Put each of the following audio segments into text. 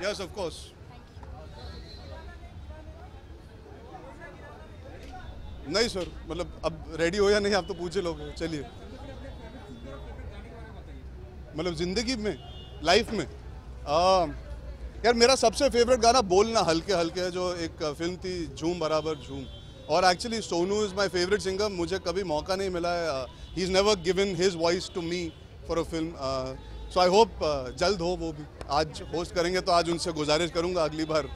Yes of course. नहीं sir, मतलब अब रेडी हो या नहीं आप तो पूछे लोग, चलिए। मतलब जिंदगी में, लाइफ में, यार मेरा सबसे फेवरेट गाना बोलना हल्के हल्के है, जो एक फिल्म थी झूम बराबर झूम। और actually Sonu is my favourite singer, मुझे कभी मौका नहीं मिला है, he is never given his voice to me for a film. So I hope जल्द हो वो भी। आज होस्ट करेंगे तो आज उनसे गुजारिश करूंगा अगली बार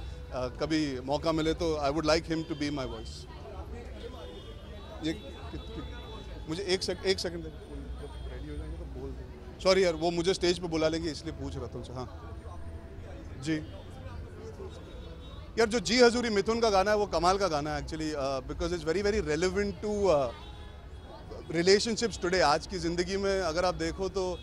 कभी मौका मिले तो I would like him to be my voice. ये मुझे एक सेकंड रेडी हो जाएंगे तो बोल दो। सॉरी यार, वो मुझे स्टेज पे बुला लेंगे इसलिए पूछ रहा था उनसे। हाँ जी। यार जो जी हजूरी मिथुन का गाना है वो कमाल का गाना है actually, because it's very very relevant to relationships today. आज की ज़िंदगी में अगर आप देखो तो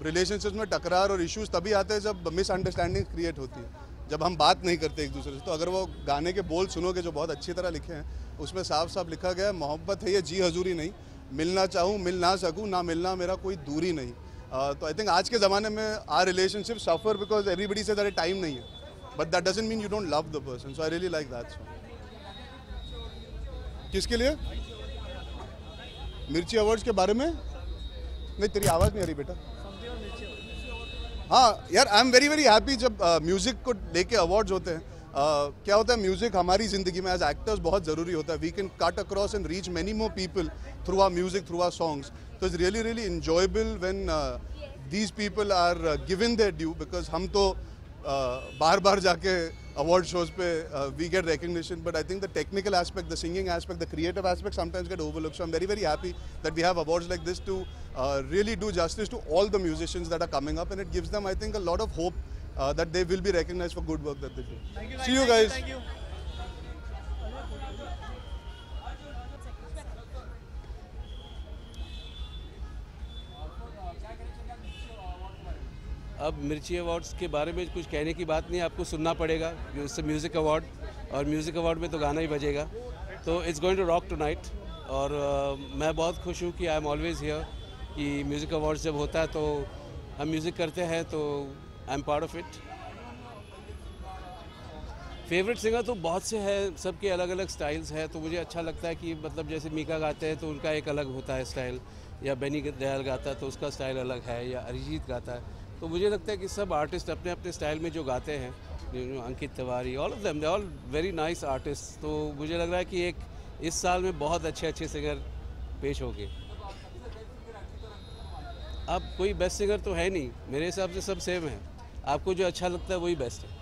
रिलेशनशिप्स में टकरार और इश्यूज तभी आते हैं जब मिसअंडरस्टैंडिंग क्रिएट होती है, जब हम बात नहीं करते एक दूसरे से। तो अगर वो गाने के बोल सुनोगे जो बहुत अच्छी तरह लिखे हैं, उसमें साफ साफ लिखा गया है मोहब्बत है ये जी हजूरी नहीं, मिलना चाहूँ मिल ना सकूँ, ना मिलना मेरा कोई दूरी नहीं। तो आई थिंक आज के ज़माने में are relationship suffer because everybody से दैट टाइम नहीं है, but that doesn't mean you don't love the person. So I really like that song. किसके लिए? मिर्ची अवार्ड्स के बारे में? नहीं, तेरी आवाज़ नहीं आ रही बेटा। हाँ यार, आई एम वेरी वेरी हैप्पी जब म्यूज़िक को लेके अवार्ड्स होते हैं। क्या होता है, म्यूज़िक हमारी ज़िंदगी में एज एक्टर्स बहुत ज़रूरी होता है। We can cut across and reach many more people through our music, through our songs. तो it's really really enjoyable when these people are given their due, because हम तो बार बार जाके अवार्ड शोज पे we get recognition, but I think the technical aspect, the singing aspect, the creative aspect sometimes get overlooked. So I'm very very happy that we have awards like this to really do justice to all the musicians that are coming up, and it gives them, I think, a lot of hope that they will be recognized for good work that they do. See you guys. Thank you. अब मिर्ची awards के बारे में कुछ कहने की बात नहीं, आपको सुनना पड़ेगा। इट्स म्यूज़िक अवार्ड, और म्यूज़िक अवार्ड में तो गाना ही बजेगा, तो it's going to rock tonight. और मैं बहुत खुश हूँ कि आई एम ऑलवेज हियर, कि म्यूज़िक अवार्ड्स जब होता है तो हम म्यूज़िक करते हैं, तो I am part of it. Favourite singer तो बहुत से हैं, सबके अलग अलग स्टाइल्स हैं, तो मुझे अच्छा लगता है कि मतलब जैसे मीका गाते हैं तो उनका एक अलग होता है स्टाइल, या बेनी दयाल गाता है तो उसका स्टाइल अलग है, या अरिजीत गाता है। तो मुझे लगता है कि सब आर्टिस्ट अपने अपने स्टाइल में जो गाते हैं, Ankit Tiwari, all of them, they all very nice artist. तो मुझे लग रहा है कि एक इस साल में बहुत अच्छे अच्छे सिंगर पेश होंगे। अब कोई बेस्ट सिंगर तो है नहीं, मेरे हिसाब से सब सेम है, आपको जो अच्छा लगता है वही बेस्ट है।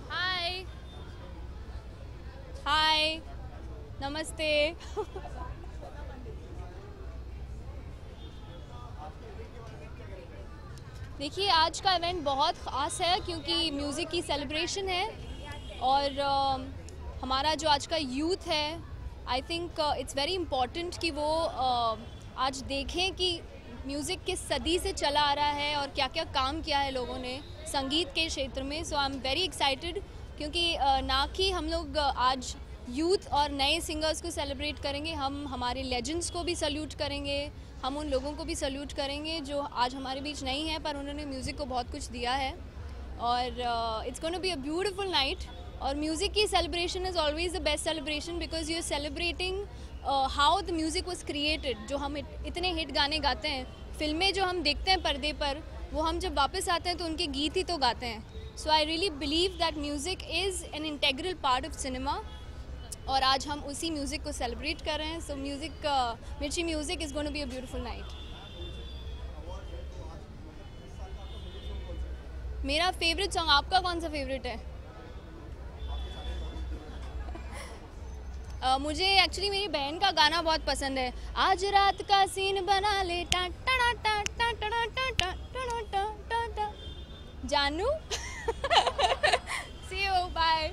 हाय हाय, नमस्ते। देखिए, आज का इवेंट बहुत ख़ास है क्योंकि म्यूज़िक की सेलिब्रेशन है, और हमारा जो आज का यूथ है, I think it's very important कि वो आज देखें कि म्यूज़िक किस सदी से चला आ रहा है और क्या क्या काम किया है लोगों ने संगीत के क्षेत्र में। सो आई एम वेरी एक्साइटेड, क्योंकि ना कि हम लोग आज यूथ और नए सिंगर्स को सेलिब्रेट करेंगे, हम हमारे लेजेंड्स को भी सल्यूट करेंगे, हम उन लोगों को भी सल्यूट करेंगे जो आज हमारे बीच नहीं हैं पर उन्होंने म्यूज़िक को बहुत कुछ दिया है। और it's gonna be a beautiful night. और म्यूज़िक की celebration is always the best celebration, because you are celebrating how the music was created. जो हम इतने हिट गाने गाते हैं, फिल्में जो हम देखते हैं पर्दे पर, वो हम जब वापस आते हैं तो उनके गीत ही तो गाते हैं। So I really believe that music is an integral part of cinema, और आज हम उसी म्यूज़िक को सेलिब्रेट कर रहे हैं। सो म्यूज़िक, मिर्ची music is gonna be a beautiful night. मेरा फेवरेट सॉन्ग, आपका कौन सा फेवरेट है? मुझे एक्चुअली मेरी बहन का गाना बहुत पसंद है। आज रात का सीन बना ले टा टा टा टा टा टा टा टा टा टा टा। जानू। सी यू, बाय।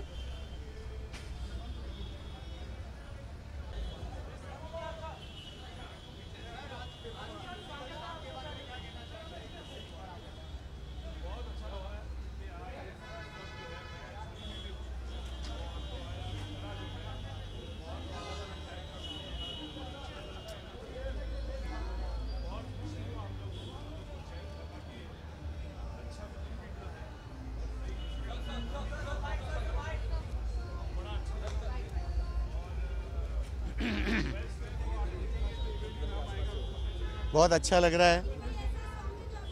बहुत अच्छा लग रहा है,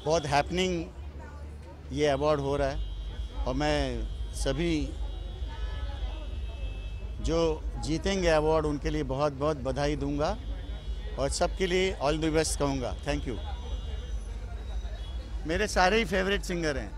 बहुत हैपनिंग ये अवार्ड हो रहा है और मैं सभी जो जीतेंगे अवार्ड उनके लिए बहुत बहुत बधाई दूंगा और सबके लिए ऑल द बेस्ट कहूँगा। Thank you. मेरे सारे ही फेवरेट सिंगर हैं।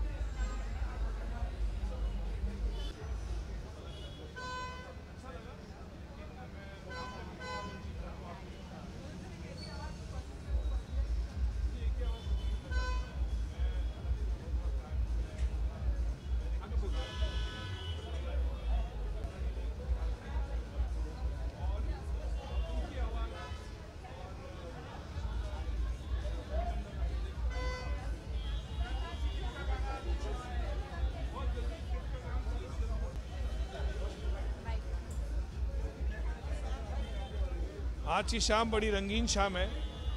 आज की शाम बड़ी रंगीन शाम है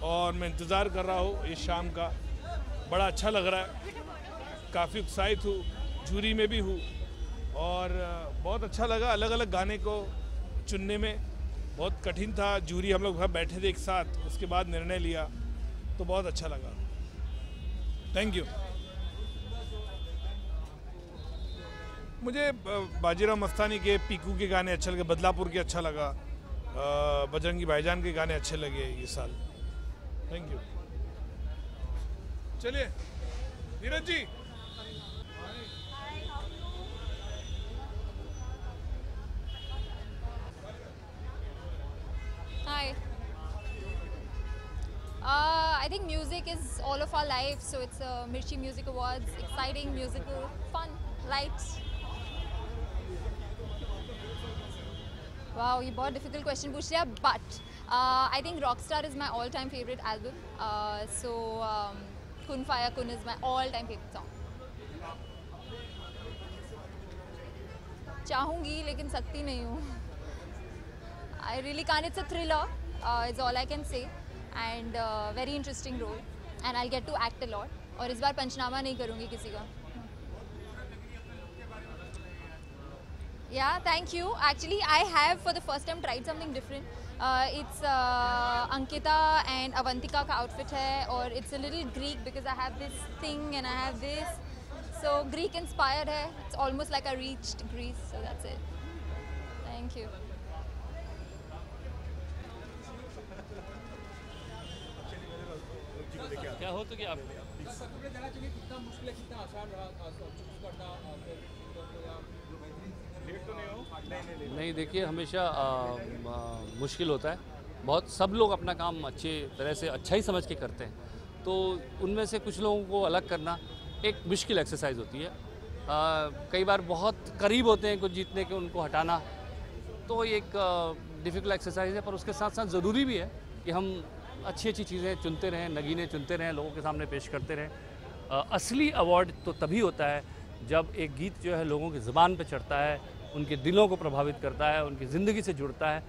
और मैं इंतज़ार कर रहा हूँ इस शाम का। बड़ा अच्छा लग रहा है, काफ़ी उत्साहित हूँ, जूरी में भी हूँ और बहुत अच्छा लगा। अलग अलग गाने को चुनने में बहुत कठिन था। जूरी हम लोग बैठे थे एक साथ, उसके बाद निर्णय लिया तो बहुत अच्छा लगा। Thank you. मुझे बाजीराव मस्तानी के, पीकू के गाने अच्छे लगे, बदलापुर के अच्छा लगा, बजरंगी भाईजान के गाने अच्छे लगे ये साल। Thank you. चलिए Neeraj ji. Hi. I think music is all of our life, so it's a Mirchi Music Awards, exciting, musical, fun, light. Wow, ये बहुत difficult question पूछ लिया, but I think Rockstar is my all-time favorite album. Kun Faya Kun is my all-time favorite song. चाहूँगी लेकिन सकती नहीं हूँ. I really can't. It's a thriller. It's all I can say, and very interesting role. And I'll get to act a lot. और इस बार पंचनामा नहीं करूँगी किसी का. Yeah, thank you. Actually, I have for the first time tried something different. It's Ankita and Avantika का outfit है और it's a little Greek because I have this thing and I have this. So Greek inspired है. It's almost like I reached Greece. So that's it. Thank you. क्या हो तो क्या आप नहीं देखिए, हमेशा मुश्किल होता है बहुत। सब लोग अपना काम अच्छे तरह से अच्छा ही समझ के करते हैं, तो उनमें से कुछ लोगों को अलग करना एक मुश्किल एक्सरसाइज होती है। कई बार बहुत करीब होते हैं कुछ जीतने के, उनको हटाना तो एक डिफ़िकल्ट एक्सरसाइज है, पर उसके साथ साथ ज़रूरी भी है कि हम अच्छी अच्छी चीज़ें चुनते रहें, नगीने चुनते रहें, लोगों के सामने पेश करते रहें। असली अवार्ड तो तभी होता है जब एक गीत जो है लोगों की ज़ुबान पे चढ़ता है, उनके दिलों को प्रभावित करता है, उनकी ज़िंदगी से जुड़ता है।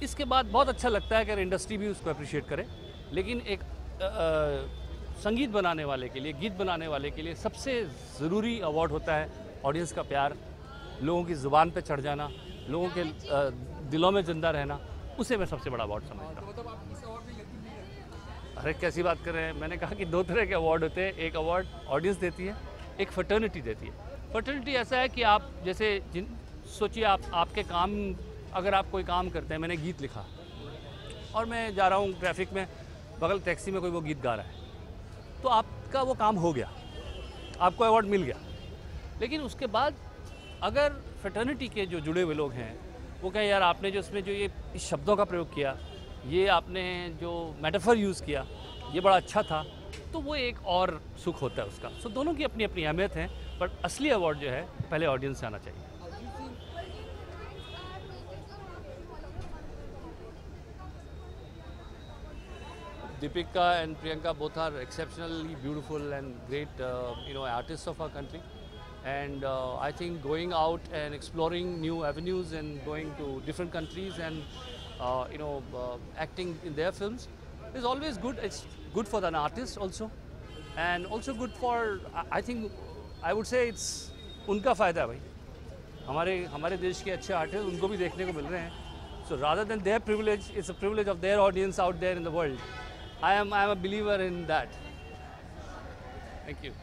इसके बाद बहुत अच्छा लगता है कि इंडस्ट्री भी उसको अप्रिशिएट करे। लेकिन एक संगीत बनाने वाले के लिए, गीत बनाने वाले के लिए सबसे ज़रूरी अवार्ड होता है ऑडियंस का प्यार, लोगों की ज़ुबान पे चढ़ जाना, लोगों के दिलों में ज़िंदा रहना। उसे मैं सबसे बड़ा अवार्ड समझता हूँ। अरे कैसी बात कर रहे हैं, मैंने कहा कि दो तरह के अवार्ड होते हैं। एक अवार्ड ऑडियंस देती है, एक फ्रेटर्निटी देती है। फ्रेटर्निटी ऐसा है कि आप जैसे सोचिए आपके काम, अगर आप कोई काम करते हैं, मैंने गीत लिखा और मैं जा रहा हूँ ट्रैफिक में, बगल टैक्सी में कोई वो गीत गा रहा है, तो आपका वो काम हो गया, आपको अवार्ड मिल गया। लेकिन उसके बाद अगर फ्रेटर्निटी के जो जुड़े हुए लोग हैं वो कहें यार आपने जो इसमें जो ये इस शब्दों का प्रयोग किया, ये आपने जो मेटाफर यूज़ किया, ये बड़ा अच्छा था, तो वो एक और सुख होता है उसका। सो दोनों की अपनी अपनी अहमियत है, पर असली अवार्ड जो है पहले ऑडियंस से आना चाहिए। Deepika and Priyanka both are exceptionally beautiful and great, artists of our country. And I think going out and exploring new avenues and going to different countries and, acting in their films is always good. It's good for an artist also, and also good for, I think, I would say it's उनका फ़ायदा है भाई। हमारे देश के अच्छे artist उनको भी देखने को मिल रहे हैं। So rather than their privilege, it's a privilege of their audience out there in the world. I am a believer in that. Thank you.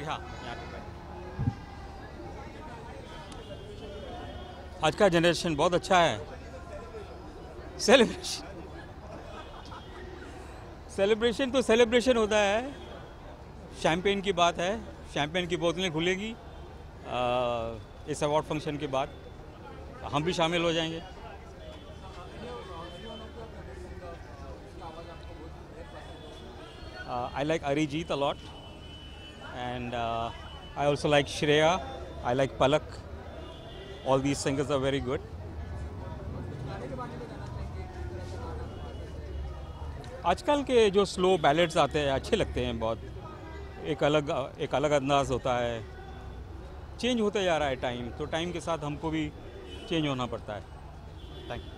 हाँ, यहाँ पे बैठ। आज का जनरेशन बहुत अच्छा है। सेलिब्रेशन तो सेलिब्रेशन होता है। शैम्पेन की बात है, शैम्पेन की बोतलें खुलेगी इस अवार्ड फंक्शन के बाद। हम भी शामिल हो जाएंगे। I like Arijit a lot, and I also like Shreya. I like Palak. All these singers are very good. आजकल के जो स्लो बैलेड्स आते हैं अच्छे लगते हैं बहुत। एक अलग अंदाज होता है। चेंज होते जा रहा है टाइम, तो टाइम के साथ हमको भी चेंज होना पड़ता है। Thank you.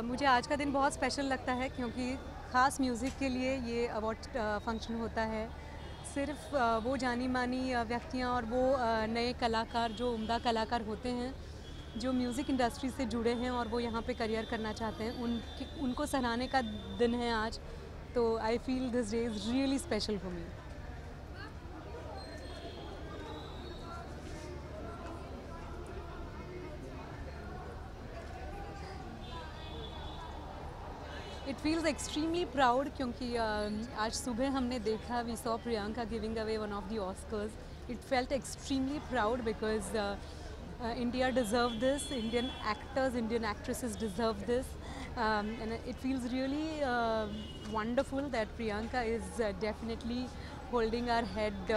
मुझे आज का दिन बहुत स्पेशल लगता है क्योंकि ख़ास म्यूज़िक के लिए ये अवार्ड फंक्शन होता है। सिर्फ वो जानी मानी व्यक्तियाँ और वो नए कलाकार जो उम्दा कलाकार होते हैं जो म्यूज़िक इंडस्ट्री से जुड़े हैं और वो यहाँ पे करियर करना चाहते हैं उनको सराहने का दिन है आज। तो I feel this day is really special for me. It feels extremely proud क्योंकि आज सुबह हमने देखा we saw Priyanka giving away one of the Oscars. It felt extremely proud because India deserve this, Indian actors, Indian actresses deserve this, and it feels really wonderful that Priyanka is definitely holding our head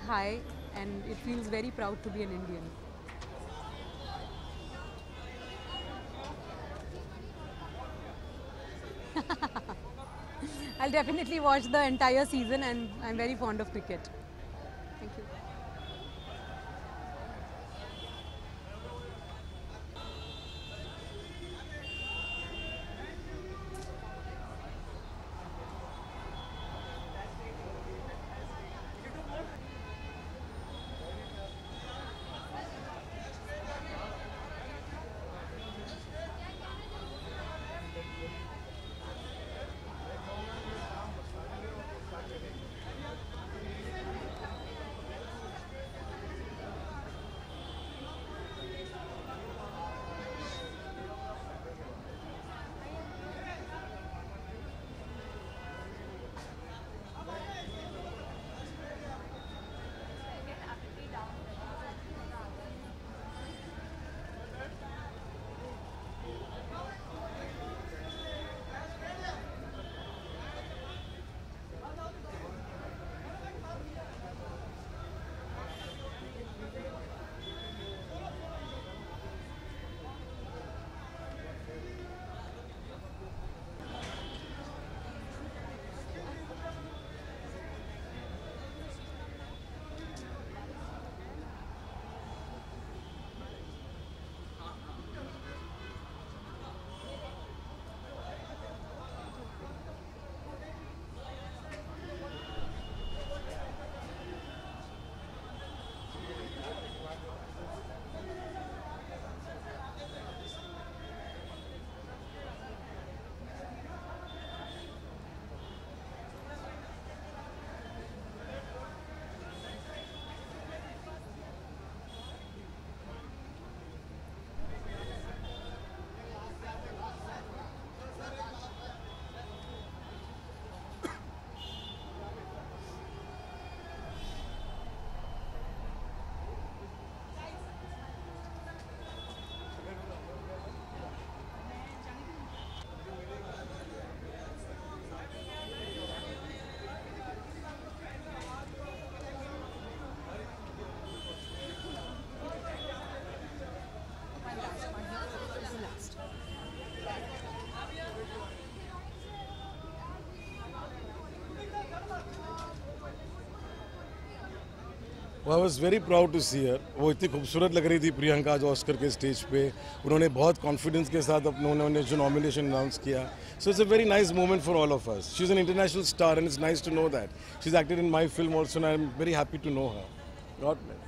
high, and it feels very proud to be an Indian. I'll definitely watch the entire season, and I'm very fond of cricket. Thank you. I was very proud to see her. वो इतनी खूबसूरत लग रही थी प्रियंका आज Oscar के stage पे. उन्होंने बहुत कॉन्फिडेंस के साथ उन्होंने जो नॉमिनेशन अनाउंस किया. So it's a very nice moment for all of us. She is an international star and it's nice to know that she is acted in my film also. I am very happy to know her. God bless.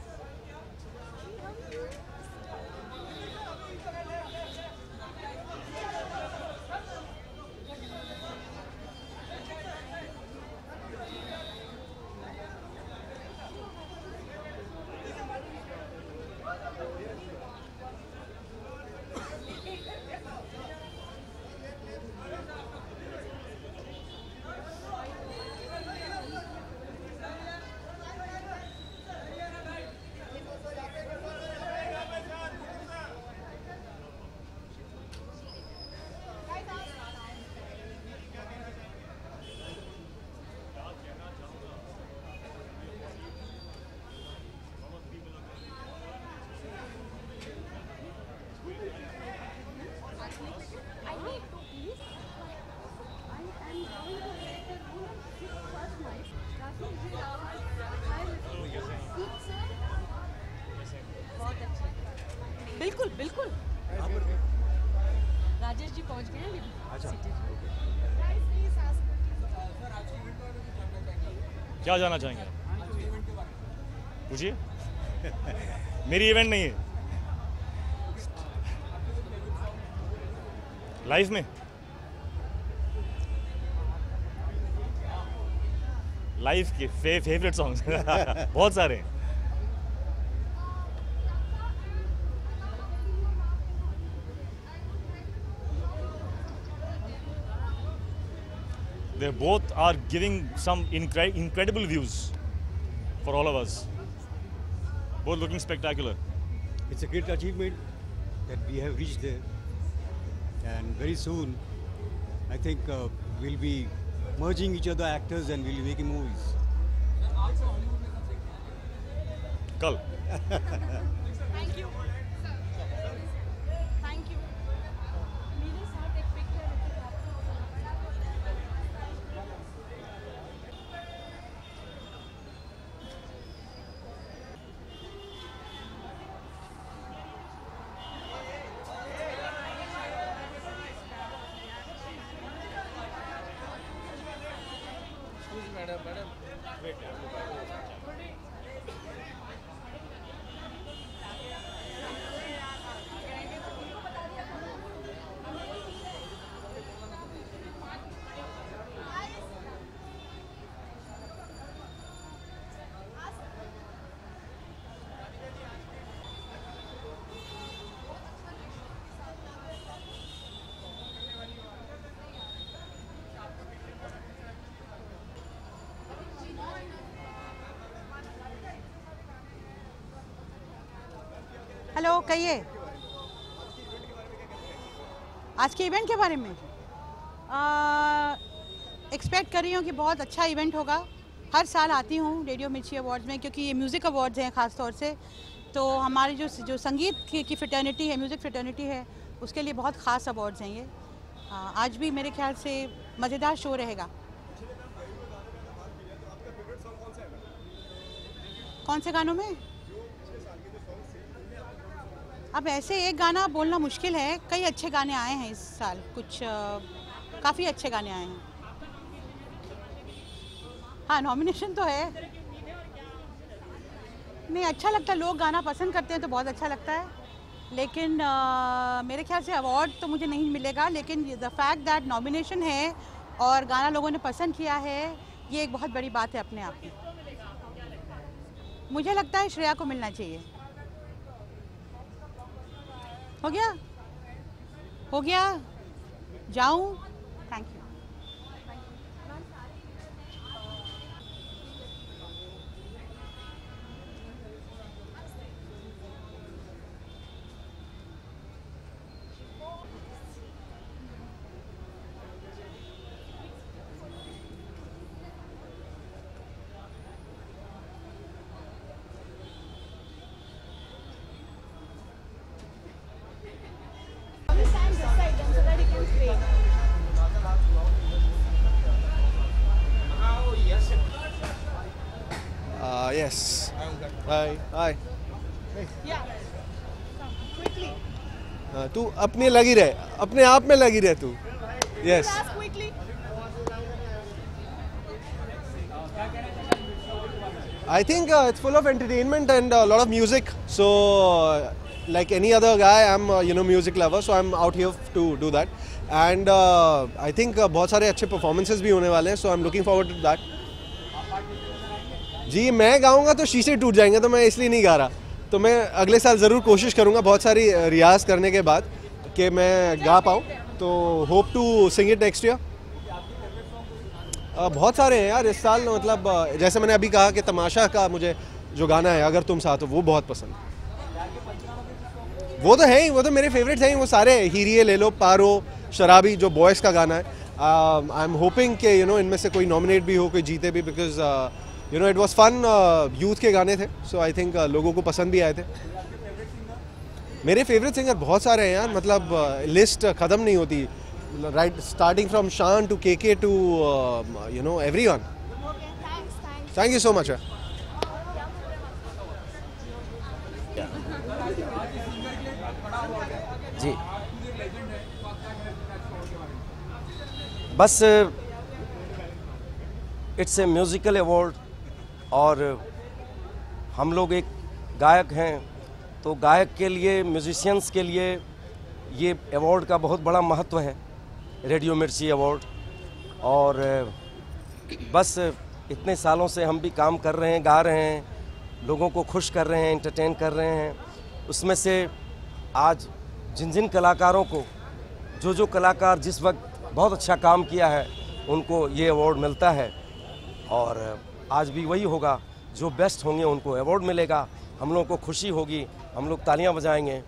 बिल्कुल बिल्कुल. राजेश जी पहुंच गए हैं. अच्छा. क्या जाना चाहेंगे? पूछिए. मेरी इवेंट नहीं है लाइफ में. लाइफ के फेवरेट सॉन्ग्स बहुत सारे हैं. They both are giving some incredible views for all of us. Both looking spectacular. It's a great achievement that we have reached there. And very soon, I think we'll be merging each other actors and we'll be making movies. Kal. Thank you. Thank you. मेरे साथ एक picture hello कहिए. आज के event के बारे में expect कर रही हूँ कि बहुत अच्छा इवेंट होगा. हर साल आती हूँ रेडियो मिर्ची अवार्ड्स में क्योंकि ये म्यूज़िक अवार्ड्स हैं ख़ास तौर से. तो हमारी जो संगीत की फ्रेटर्निटी है, म्यूज़िक फ्रेटर्निटी है, उसके लिए बहुत ख़ास अवार्ड्स हैं ये. आज भी मेरे ख्याल से मज़ेदार शो रहेगा. कौन से गानों में? अब ऐसे एक गाना बोलना मुश्किल है. कई अच्छे गाने आए हैं इस साल. कुछ काफ़ी अच्छे गाने आए हैं. हाँ, नॉमिनेशन तो है. नहीं, अच्छा लगता है. लोग गाना पसंद करते हैं तो बहुत अच्छा लगता है. लेकिन मेरे ख्याल से अवार्ड तो मुझे नहीं मिलेगा. लेकिन द फैक्ट दैट नॉमिनेशन है और गाना लोगों ने पसंद किया है, ये एक बहुत बड़ी बात है अपने आप में. मुझे लगता है श्रेया को मिलना चाहिए. हो गया? हो गया? जाऊं? Thank you. Yes, हाय हाय तू अपने लगी रहे, अपने आप में लगी रहे तू. Yes. I think it's full of entertainment and a lot of music. So, like any other guy, I'm music lover, so I'm out here to do that. And I think बहुत सारे अच्छे performances भी होने वाले हैं, so I'm looking forward to that. जी मैं गाऊंगा तो शीशे टूट जाएंगे, तो मैं इसलिए नहीं गा रहा. तो मैं अगले साल ज़रूर कोशिश करूंगा बहुत सारी रियाज करने के बाद कि मैं गा पाऊँ. तो hope to sing it next year. बहुत सारे हैं यार इस साल. मतलब जैसे मैंने अभी कहा कि तमाशा का मुझे जो गाना है अगर तुम साथ हो वो बहुत पसंद है. वो तो है ही, वो तो मेरे फेवरेट्स हैं ही वो सारे. हीरिए ले लो, पारो, शराबी जो बॉयज़ का गाना है. आई एम होपिंग कि इनमें से कोई नॉमिनेट भी हो, कोई जीते भी, because it was fun. Youth के गाने थे, सो आई थिंक लोगों को पसंद भी आए थे. मेरे फेवरेट सिंगर बहुत सारे हैं यार. मतलब लिस्ट ख़त्म नहीं होती. Right, starting from Shan to KK to everyone. Thank you so much. जी बस इट्स ए म्यूज़िकल अवार्ड और हम लोग एक गायक हैं, तो गायक के लिए, म्यूजिशियंस के लिए ये अवार्ड का बहुत बड़ा महत्व है, रेडियो मिर्ची अवार्ड. और बस इतने सालों से हम भी काम कर रहे हैं, गा रहे हैं, लोगों को खुश कर रहे हैं, एंटरटेन कर रहे हैं. उसमें से आज जिन जिन कलाकारों को, जो कलाकार जिस वक्त बहुत अच्छा काम किया है, उनको ये अवार्ड मिलता है. और आज भी वही होगा, जो बेस्ट होंगे उनको अवार्ड मिलेगा. हम लोगों को खुशी होगी, हम लोग तालियां बजाएंगे.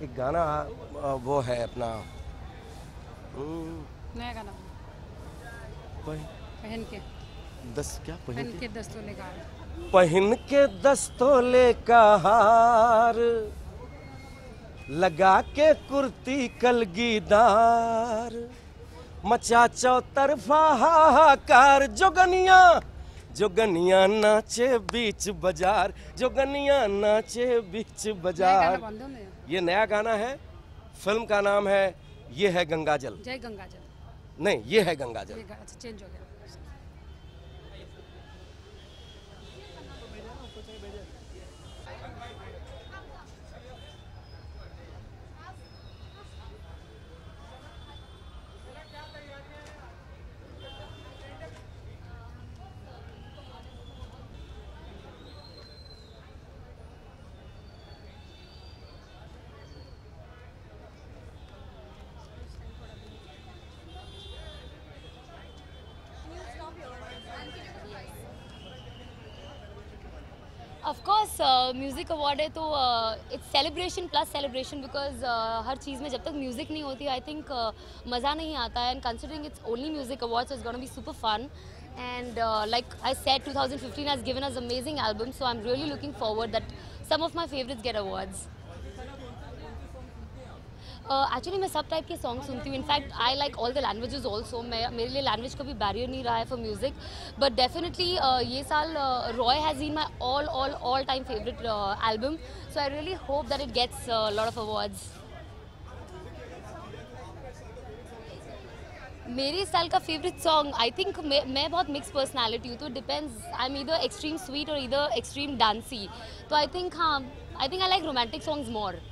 एक गाना वो है अपना नया गाना पहन के 10 क्या पहन के 10 तोले का पहन के 10 तोले का हार लगा के कुर्ती कलगीदार मचा चौतरफा हाहाकार जोगनिया नाचे बीच बाजार, जोगनिया नाचे बीच बाजार. ये नया गाना है, फिल्म का नाम है ये है गंगाजल. जय गंगाजल नहीं, ये है गंगाजल. अच्छा चेंज हो गया. ऑफ कोर्स म्यूज़िक अवार्ड है तो it's celebration plus celebration, because हर चीज़ में जब तक म्यूज़िक नहीं होती आई थिंक मज़ा नहीं आता है. And considering it's only music awards, it's gonna be super fun. And like I said, 2015 has given us amazing albums, so I'm really looking forward that some of my favorites get awards. Actually मैं सब type के song सुनती हूँ. In fact I like all the languages also. मेरे लिए language का भी barrier नहीं रहा है फॉर म्यूज़िक. बट डेफिनेटली ये साल Roy has been my all time favourite album. So I really hope that it gets lot of awards. मेरे साल का फेवरेट सॉन्ग आई थिंक मैं बहुत मिक्स पर्सनैलिटी हूँ, तो depends. I am either extreme sweet और ईदर एक्सट्रीम डांसी. तो I think I like romantic songs more.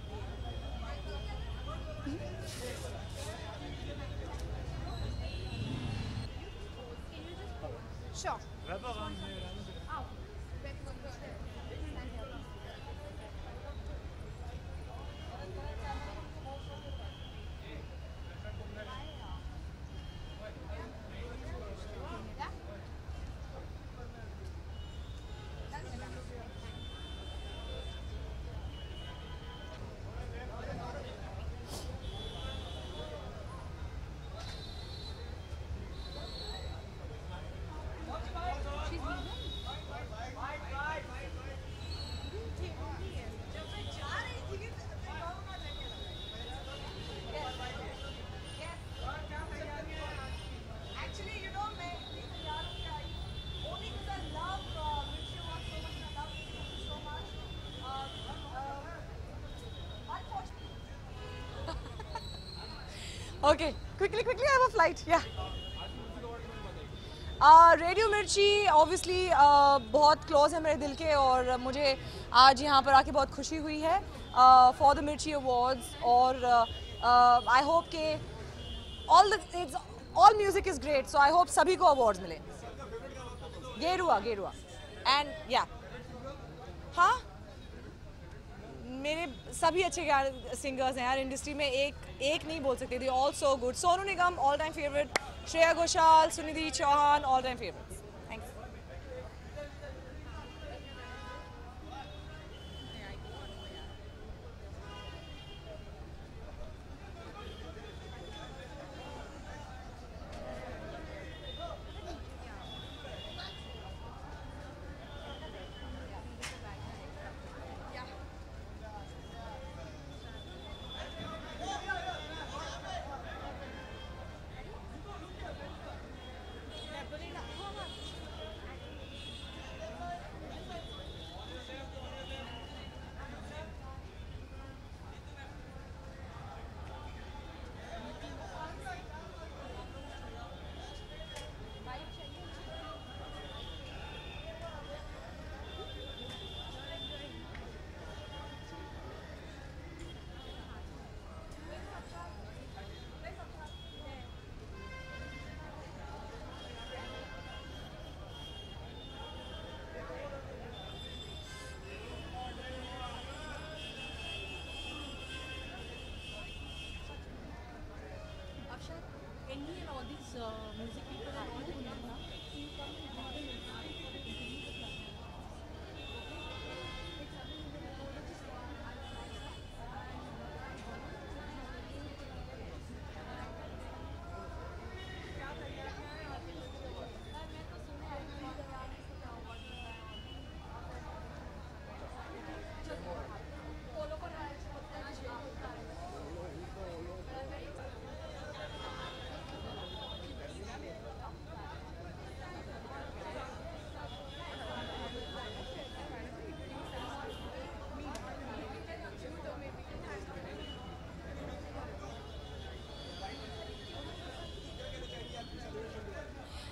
Sure. Okay, quickly, I have a flight. Yeah. Radio मिर्ची ऑब्वियसली बहुत close है मेरे दिल के और मुझे आज यहाँ पर आके बहुत खुशी हुई है फॉर द मिर्ची अवार्ड्स और आई होप के all music is great so I hope सभी को अवार्ड्स मिले. गेरुआ एंड या हाँ मेरे सभी अच्छे सिंगर्स हैं यार इंडस्ट्री में. एक नहीं बोल सकते. They all so good. Sonu Nigam all time favourite, Shreya Ghoshal, Sunidhi Chauhan all time favourites. Thanks.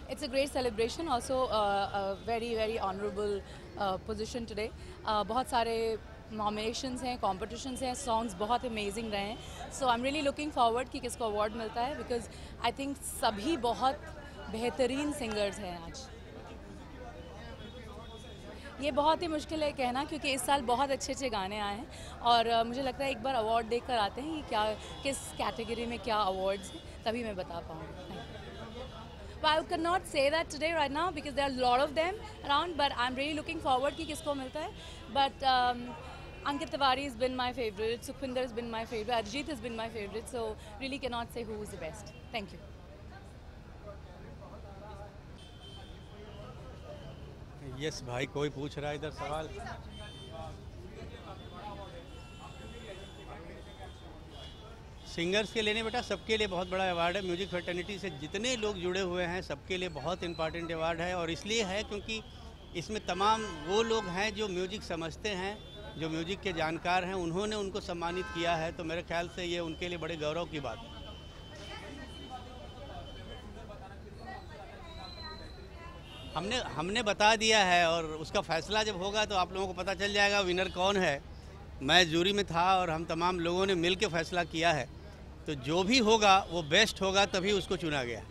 It's a great celebration, also a very honorable position today. बहुत सारे nominations हैं, competitions हैं, songs बहुत amazing रहे हैं. So I'm really looking forward कि किसको award मिलता है because I think सभी बहुत बेहतरीन singers हैं आज. ये बहुत ही मुश्किल है कहना क्योंकि इस साल बहुत अच्छे गाने आए हैं और मुझे लगता है एक बार अवार्ड देखकर आते हैं कि क्या किस कैटेगरी में क्या अवार्ड्स हैं तभी मैं बता पाऊँगी. I cannot say that today right now because there are a lot of them around, but I'm really looking forward कि किसको मिलता है. But Ankit Tiwari has been my favorite, Sukhwinder has been my favorite, Arijit has been my favorite, so really cannot say who is the best. Thank you. Yes भाई कोई पूछ रहा है इधर सवाल. सिंगर्स के लिए बेटा सबके लिए बहुत बड़ा अवार्ड है. म्यूजिक फ्रेटर्निटी से जितने लोग जुड़े हुए हैं सबके लिए बहुत इम्पॉर्टेंट अवार्ड है और इसलिए है क्योंकि इसमें तमाम वो लोग हैं जो म्यूजिक समझते हैं, जो म्यूजिक के जानकार हैं, उन्होंने उनको सम्मानित किया है. तो मेरे ख्याल से ये उनके लिए बड़े गौरव की बात है. हमने बता दिया है और उसका फैसला जब होगा तो आप लोगों को पता चल जाएगा विनर कौन है. मैं जूरी में था और हम तमाम लोगों ने मिल के फैसला किया है. तो जो भी होगा वो बेस्ट होगा तभी उसको चुना गया.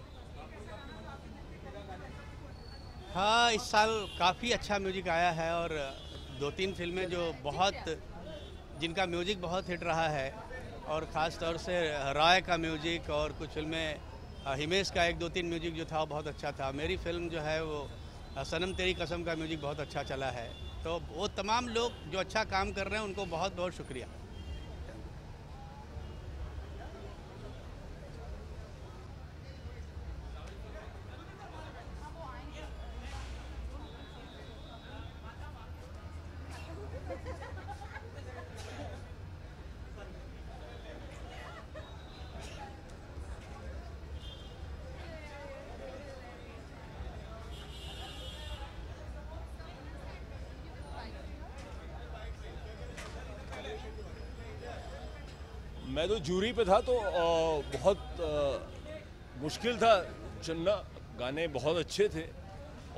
हाँ इस साल काफ़ी अच्छा म्यूजिक आया है और 2-3 फिल्में जो जिनका म्यूजिक बहुत हिट रहा है और ख़ास तौर से राय का म्यूजिक और कुछ फिल्में हिमेश का 1-2-3 म्यूजिक जो था वो बहुत अच्छा था. मेरी फिल्म जो है वो सनम तेरी कसम का म्यूजिक बहुत अच्छा चला है. तो वो तमाम लोग जो अच्छा काम कर रहे हैं उनको बहुत बहुत शुक्रिया. मैं तो जूरी पे था, तो बहुत मुश्किल था चुनना। गाने बहुत अच्छे थे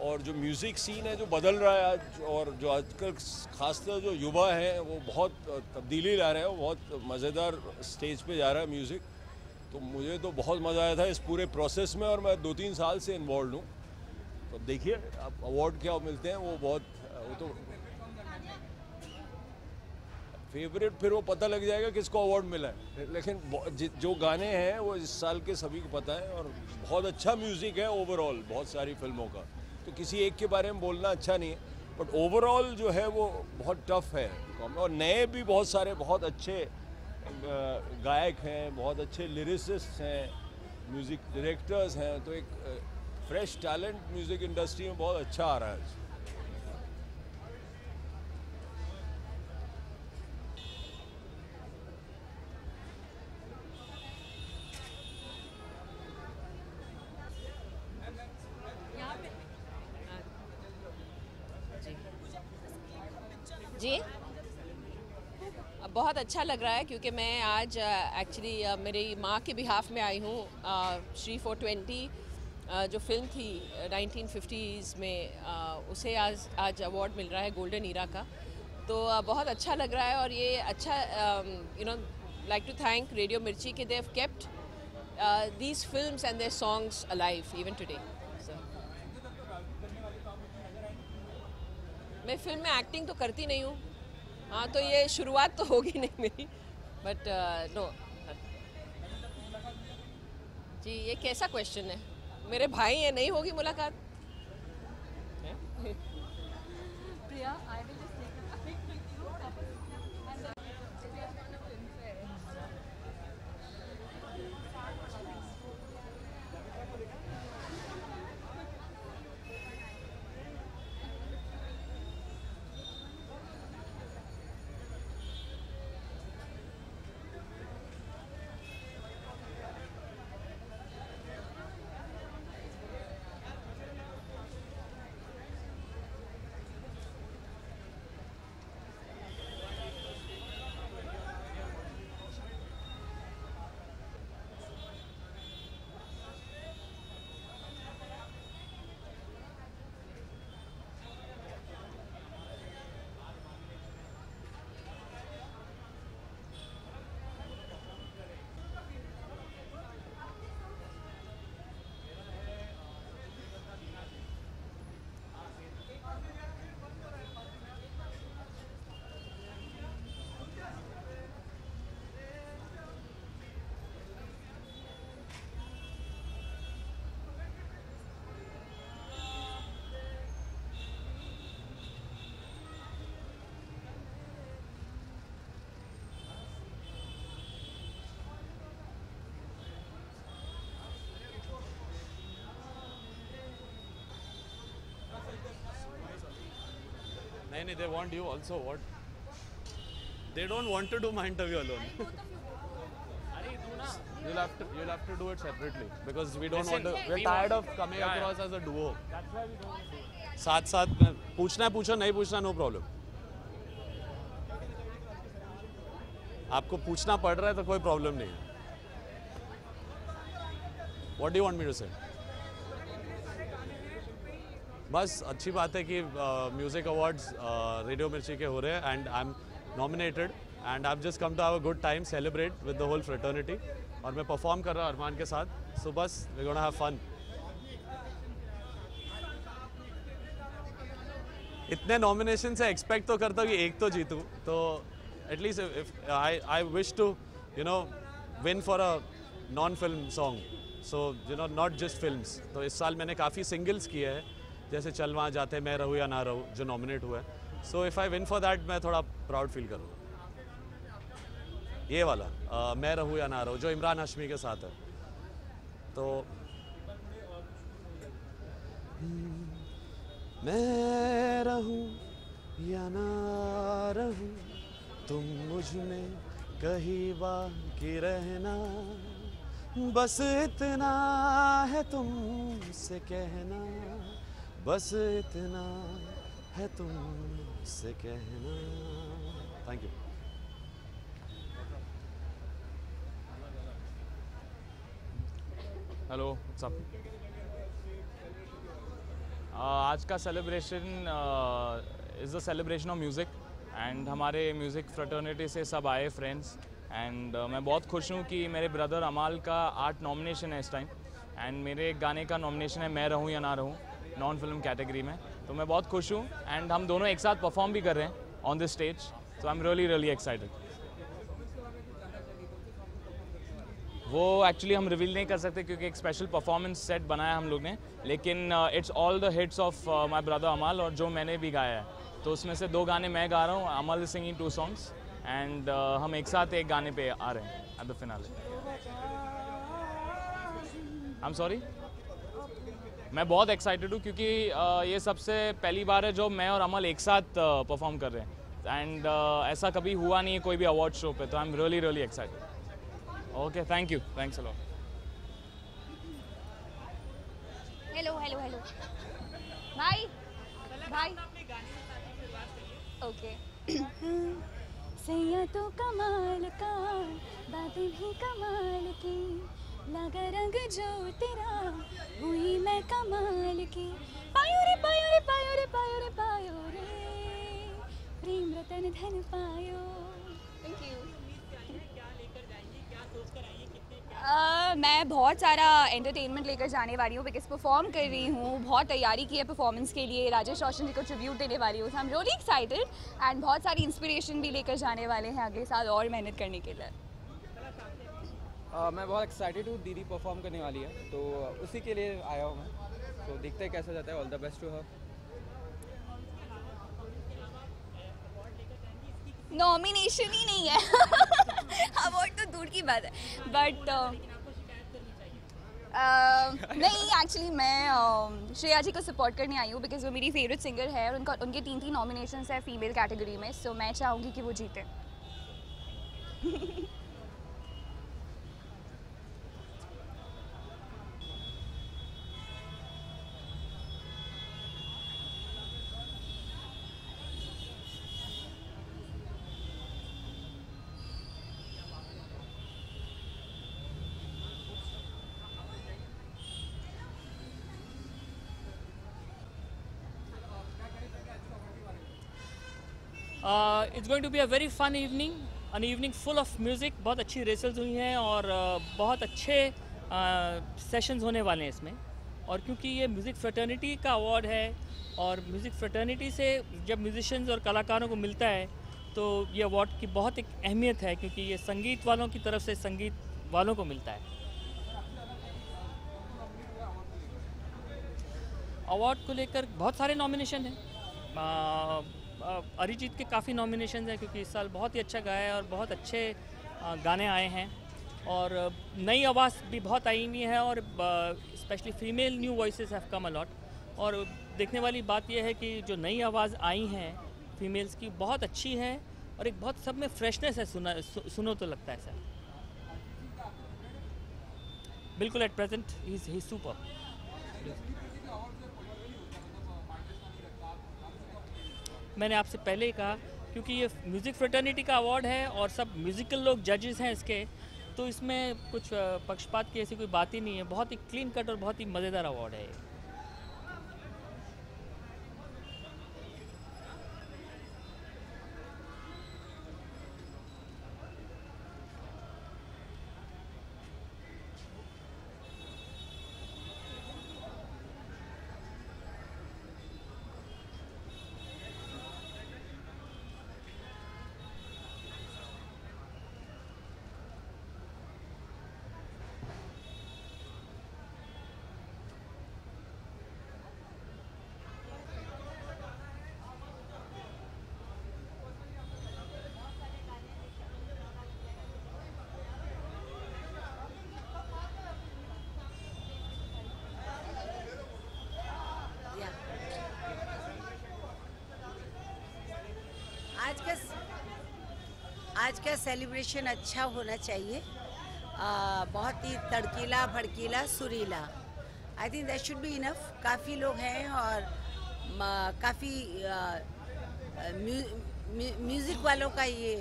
और जो म्यूज़िक सीन है जो बदल रहा है आज, और जो आजकल खासकर जो युवा हैं वो बहुत तब्दीली ला रहे हैं, वो बहुत मज़ेदार स्टेज पे जा रहा है म्यूज़िक। तो मुझे तो बहुत मज़ा आया था इस पूरे प्रोसेस में, और मैं 2-3 साल से इन्वॉल्व हूँ। तो देखिए अब अवार्ड क्या मिलते हैं, वो तो फेवरेट फिर वो पता लग जाएगा किसको अवार्ड मिला है, लेकिन जो गाने हैं वो इस साल के सभी को पता है, और बहुत अच्छा म्यूज़िक है ओवरऑल बहुत सारी फिल्मों का। तो किसी एक के बारे में बोलना अच्छा नहीं है, बट ओवरऑल जो है वो बहुत टफ है। और नए भी बहुत सारे बहुत अच्छे गायक हैं, बहुत अच्छे लिरिसिस्ट हैं, म्यूज़िक डायरेक्टर्स हैं। तो एक फ्रेश टैलेंट म्यूज़िक इंडस्ट्री में बहुत अच्छा आ रहा है। जी बहुत अच्छा लग रहा है, क्योंकि मैं आज एक्चुअली मेरी माँ के बिहाफ में आई हूँ। श्री 420 जो फिल्म थी 1950s में, उसे आज अवार्ड मिल रहा है गोल्डन ईरा का। तो बहुत अच्छा लग रहा है, और ये अच्छा लाइक टू थैंक रेडियो मिर्ची के they have kept these films and their songs alive even today. मैं फिल्म में एक्टिंग तो करती नहीं हूँ, हाँ, तो ये शुरुआत तो होगी नहीं मेरी, बट नो। जी ये कैसा क्वेश्चन है, मेरे भाई है, नहीं होगी मुलाकात। प्रिया, I will just take a pic with you and then we are on a film fair. नहीं, they want you also. What? They don't want to do my interview alone. You'll have to do it separately because we don't want to. We're tired of coming across as a duo. That's why we don't. साथ में पूछना है पूछो, नहीं पूछना no problem. आपको पूछना पड़ रहा है तो कोई प्रॉब्लम नहीं है। What do you want me to say? बस अच्छी बात है कि म्यूज़िक अवार्ड्स रेडियो मिर्ची के हो रहे हैं and I am nominated and I have just come to have a good time celebrate with the whole fraternity, और मैं परफॉर्म कर रहा हूँ अरमान के साथ, सो बस वी गोना हैव फन। इतने नॉमिनेशन से एक्सपेक्ट तो करता हूँ कि एक तो जीतूँ, तो at least if I wish to win for a non film song, so not just films. तो इस साल मैंने काफ़ी सिंगल्स किए हैं, जैसे चल वहाँ जाते मैं रहूँ या ना रहूँ जो नॉमिनेट हुआ है। So if I win for that मैं थोड़ा प्राउड फील करूँगा। ये वाला मैं रहूँ या ना रहूँ जो इमरान हाशमी के साथ है। तो मैं रहूँ या ना रहूँ तुम मुझ में कहीं बाकी रहना, बस इतना है तुमसे कहना, बस इतना है तुमसे कहना। Thank you. हेलो सब आज का celebration is the celebration of music and हमारे म्यूज़िक फ्रेटर्निटी से सब आए फ्रेंड्स एंड मैं बहुत खुश हूँ कि मेरे ब्रदर अमाल का 8 नॉमिनेशन है इस टाइम एंड मेरे एक गाने का नॉमिनेशन है मैं रहूँ या ना रहूँ नॉन फिल्म कैटेगरी में, तो मैं बहुत खुश हूँ एंड हम दोनों एक साथ परफॉर्म भी कर रहे हैं on this stage, so I am really excited. वो एक्चुअली हम रिवील नहीं कर सकते क्योंकि एक स्पेशल परफॉर्मेंस सेट बनाया हम लोग ने, लेकिन it's all the hits of my brother अमाल और जो मैंने भी गाया है, तो उसमें से 2 गाने मैं गा रहा हूँ, अमाल इज सिंगिंग 2 सॉन्ग्स एंड हम एक साथ एक गाने पे आ रहे हैं at the finale. I am sorry, मैं बहुत एक्साइटेड हूँ क्योंकि ये सबसे पहली बार है जो मैं और अमल एक साथ परफॉर्म कर रहे हैं एंड ऐसा कभी हुआ नहीं है कोई भी अवार्ड शो पे, तो I am really excited. Okay, thank you, thanks a lot. Hello भाई ओके। सैया तो कमाल का, बातें भी कमाल की, लगा रंग जो तेरा हुई मैं कमाल की। पायो रे पायो रे पायो रे पायो रे पायो रे, प्रेम रतन धन पायो। Thank you. मैं बहुत सारा एंटरटेनमेंट लेकर जाने वाली हूँ बिकॉज परफॉर्म कर रही हूँ, बहुत तैयारी की है परफॉर्मेंस के लिए, राजेश रोशन जी को ट्रिब्यूट देने वाली हूँ, आई एम रियली एक्साइटेड एंड बहुत सारी इंस्पिरेशन भी लेकर जाने वाले हैं अगले साल और मेहनत करने के लिए। मैं बहुत एक्साइटेड हूँ, दीदी परफॉर्म करने वाली है तो उसी के लिए आया हूँ मैं, तो देखते हैं कैसा जाता है। All the best to her. Nomination ही नहीं है अवार्ड तो दूर की बात है, बट नहीं एक्चुअली मैं श्रेया जी को सपोर्ट करने आई हूँ बिकॉज वो मेरी फेवरेट सिंगर है और उनके 3 नॉमिनेशंस है फीमेल कैटेगरी में, सो मैं चाहूँगी कि वो जीते। It's going to be a very fun evening, an evening full of music। बहुत अच्छी रेसल्स हुई हैं और बहुत अच्छे सेशंस होने वाले हैं इसमें, और क्योंकि ये म्यूज़िक फ्रेटर्निटी का अवार्ड है और म्यूज़िक फ्रेटर्निटी से जब म्यूजिशियंस और कलाकारों को मिलता है तो ये अवार्ड की बहुत एक अहमियत है क्योंकि ये संगीत वालों की तरफ से संगीत वालों को मिलता है। अवार्ड को लेकर बहुत सारे नॉमिनेशन हैं, अरिजीत के काफ़ी नॉमिनेशन हैं क्योंकि इस साल बहुत ही अच्छा गाया है और बहुत अच्छे गाने आए हैं और नई आवाज़ भी बहुत आई हुई है और specially female new voices have come a lot. और देखने वाली बात यह है कि जो नई आवाज़ आई हैं फीमेल्स की बहुत अच्छी है और एक बहुत सब में फ्रेशनेस है, सुनो तो लगता है सर बिल्कुल एट प्रेजेंट ही सुपर। मैंने आपसे पहले ही कहा क्योंकि ये म्यूज़िक फ्रेटर्निटी का अवार्ड है और सब म्यूज़िकल लोग जजेस हैं इसके, तो इसमें कुछ पक्षपात की ऐसी कोई बात ही नहीं है, बहुत ही क्लीन कट और बहुत ही मज़ेदार अवार्ड है ये। आज का सेलिब्रेशन अच्छा होना चाहिए, बहुत ही तड़कीला भड़कीला सुरीला। I think that should be enough. काफ़ी लोग हैं और काफ़ी म्यूज़िक वालों का ये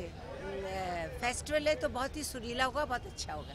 फेस्टिवल है, तो बहुत ही सुरीला होगा, बहुत अच्छा होगा।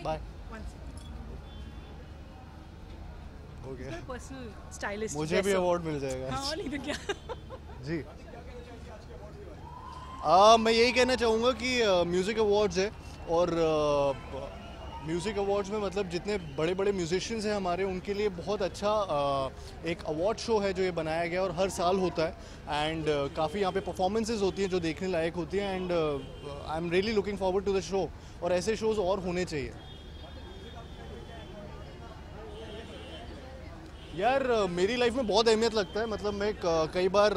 बाय हो गया पर्सनल स्टाइलिस्ट मुझे भी अवार्ड मिल जाएगा हाँ नहीं तो क्या जी मैं यही कहना चाहूँगा कि म्यूज़िक अवार्ड्स है और म्यूज़िक अवार्ड्स में मतलब जितने बड़े बड़े म्यूजिशियंस हैं हमारे उनके लिए बहुत अच्छा एक अवार्ड शो है जो ये बनाया गया और हर साल होता है एंड काफ़ी यहाँ पे परफॉर्मेंसेज होती हैं जो देखने लायक होती हैं and I am really looking forward to the show और ऐसे शोज़ और होने चाहिए। यार मेरी लाइफ में बहुत अहमियत लगता है मतलब मैं कई बार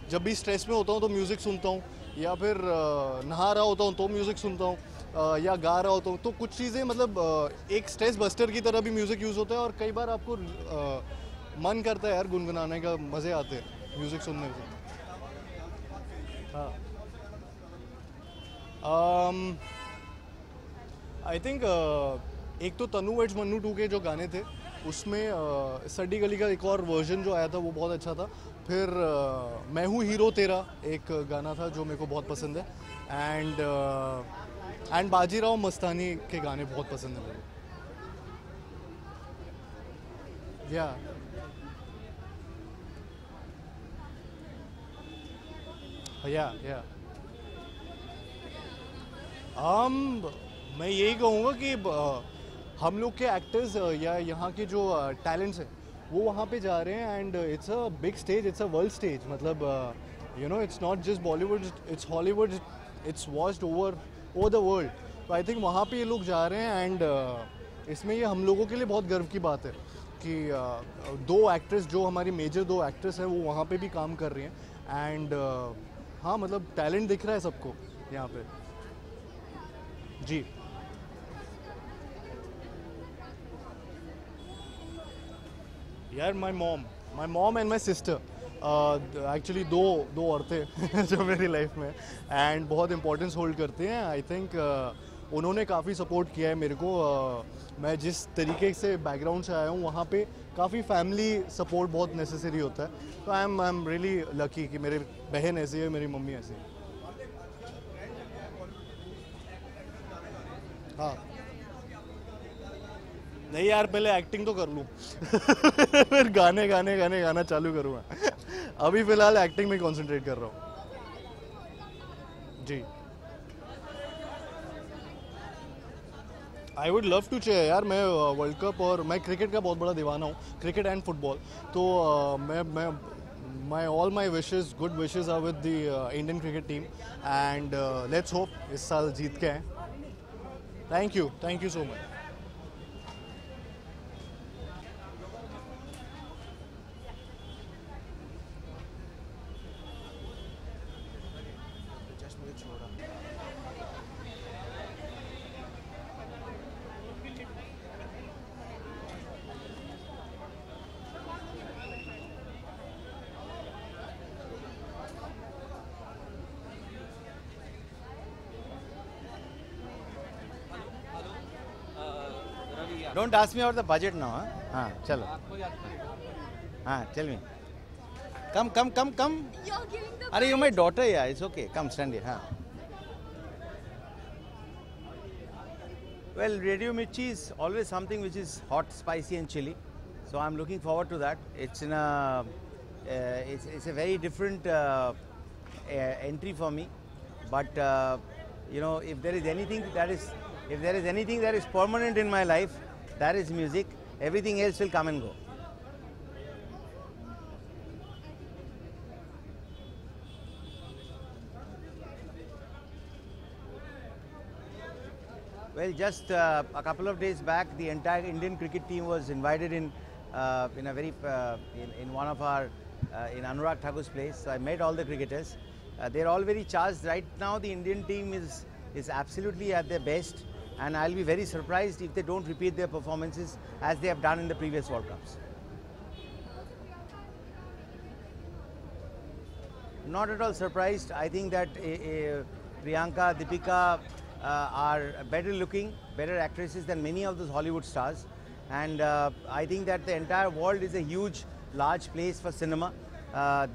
जब भी स्ट्रेस में होता हूँ तो म्यूज़िक सुनता हूँ या फिर नहा रहा होता हूँ तो म्यूज़िक सुनता हूँ या गा रहा होता हूँ तो कुछ चीज़ें मतलब एक स्ट्रेस बस्टर की तरह भी म्यूज़िक यूज़ होता है और कई बार आपको मन करता है यार गुनगुनाने का, मज़े आते हैं म्यूज़िक सुनने से। हाँ आई थिंक एक तो तनु वेड्स मन्नू 2 के जो गाने थे उसमें सड्डी गली का एक और वर्जन जो आया था वो बहुत अच्छा था। फिर मैं हूँ हीरो तेरा एक गाना था जो मेरे को बहुत पसंद है एंड बाजीराव मस्तानी के गाने बहुत पसंद है मेरे। या मैं यही कहूँगा कि हम लोग के एक्टर्स या यहाँ के जो टैलेंट्स हैं वो वहाँ पे जा रहे हैं and it's a big stage, it's a world stage, मतलब you know it's not just Bollywood, it's Hollywood, it's watched over the world. तो आई थिंक वहाँ पे ये लोग जा रहे हैं एंड इसमें ये हम लोगों के लिए बहुत गर्व की बात है कि 2 एक्ट्रेस जो हमारी मेजर 2 एक्ट्रेस हैं वो वहाँ पे भी काम कर रही हैं एंड हाँ मतलब टैलेंट दिख रहा है सबको यहाँ पे जी। यार my mom and my sister actually दो औरतें जो मेरी लाइफ में एंड बहुत इम्पोर्टेंस होल्ड करते हैं। आई थिंक उन्होंने काफ़ी सपोर्ट किया है मेरे को। मैं जिस तरीके से बैकग्राउंड से आया हूँ वहाँ पे काफ़ी फैमिली सपोर्ट बहुत नेसेसरी होता है। तो आई एम रियली लकी कि मेरे बहन ऐसी है, मेरी मम्मी ऐसी है। हाँ नहीं यार पहले एक्टिंग तो कर लूँ फिर गाना चालू करूँगा। अभी फ़िलहाल एक्टिंग में कंसंट्रेट कर रहा हूँ जी। I would love to chair यार, मैं वर्ल्ड कप और मैं क्रिकेट का बहुत बड़ा दीवाना हूँ, क्रिकेट एंड फुटबॉल। तो मैं all my wishes, good wishes are with the Indian cricket team and let's hope इस साल जीत के आएँ। Thank you so much. Don't ask me about the budget now, huh? हाँ चलो, हाँ tell me. Come. Are you my daughter? Yeah, it's okay. Come stand here. हाँ. Well, Radio Mirchi is always something which is hot, spicy, and chilly. So I'm looking forward to that. It's in a, it's a very different entry for me. But you know, if there is anything that is permanent in my life, that is music. Everything else will come and go. Well, just a couple of days back, the entire Indian cricket team was invited in a very in one of our in Anurag Thakur's place. So I met all the cricketers. They're all very charged. Right now, the Indian team is absolutely at their best. And I'll be very surprised if they don't repeat their performances as they have done in the previous World Cups. Not at all surprised. I think that Priyanka, Deepika are better looking, better actresses than many of those Hollywood stars. And I think that the entire world is a huge, large place for cinema.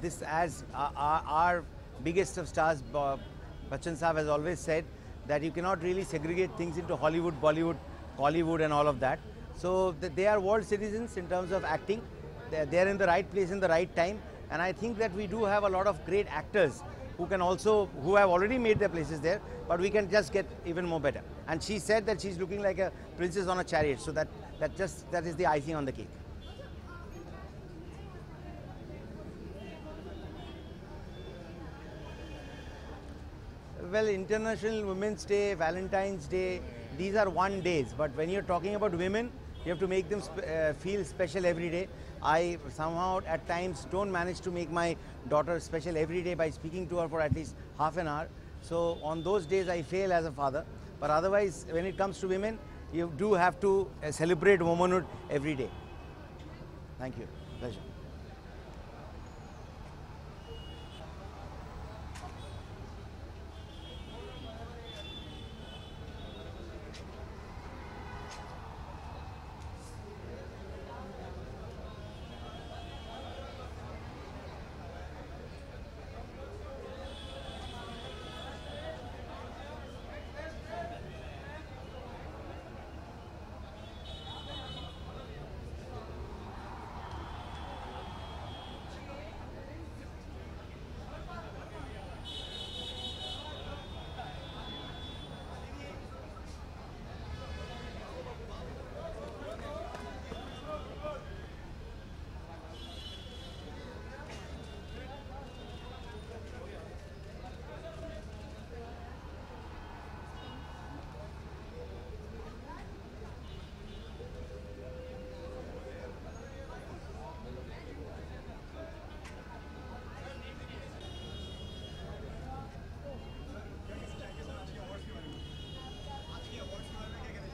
This, as our biggest of stars, Bachchan Saab has always said, that you cannot really segregate things into Hollywood, Bollywood, Collywood and all of that. So they are world citizens in terms of acting. They are in the right place in the right time, and I think that we do have a lot of great actors who have already made their places there, but we can just get even more better. And she said that she's looking like a princess on a chariot, so that is the icing on the cake. Well, International Women's Day, Valentine's Day, these are one days, but when you're talking about women, you have to make them feel special every day. I somehow at times don't manage to make my daughter special every day by speaking to her for at least half an hour. So on those days I fail as a father, but otherwise when it comes to women, you do have to celebrate womanhood every day. Thank you. Pleasure.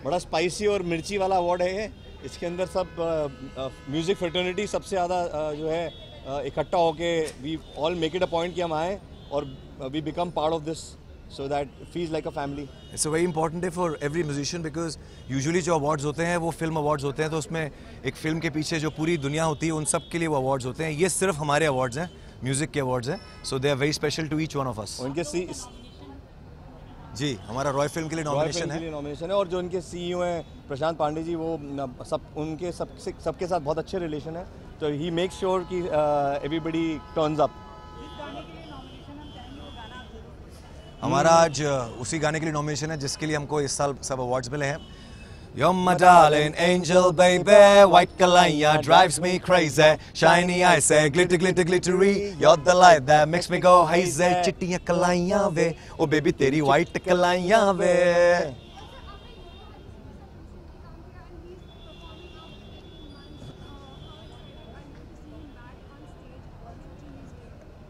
बड़ा spicy और मिर्ची वाला award है ये। इसके अंदर सब music fraternity सबसे ज़्यादा जो है इकट्ठा होके we all make it a point कि हम आएँ और we become part of this so that feels like a family. It's a very important day for every musician because usually जो अवार्ड्स होते हैं वो फिल्म अवार्ड्स होते हैं, तो उसमें एक फिल्म के पीछे जो पूरी दुनिया होती है उन सब के लिए वो अवार्ड्स होते हैं। ये सिर्फ हमारे अवार्ड्स हैं, म्यूज़िक के अवार्ड्स हैं, so they are very special to each one of us. उनके जी हमारा रॉय फिल्म के लिए नॉमिनेशन है और जो उनके सीईओ हैं प्रशांत पांडे जी, वो उनके सबके साथ बहुत अच्छे रिलेशन है, तो ही मेक श्योर कि एवरीबडी टर्न्स अप। हमारा आज उसी गाने के लिए नॉमिनेशन है जिसके लिए हमको इस साल सब अवार्ड्स मिले हैं। You're my darling angel baby, white kalaya drives me crazy, shiny eyes say glitter glitter glittery, you're the light that makes me go hazy, chittiyan kalaiyan ve oh baby teri white kalaiyan ve।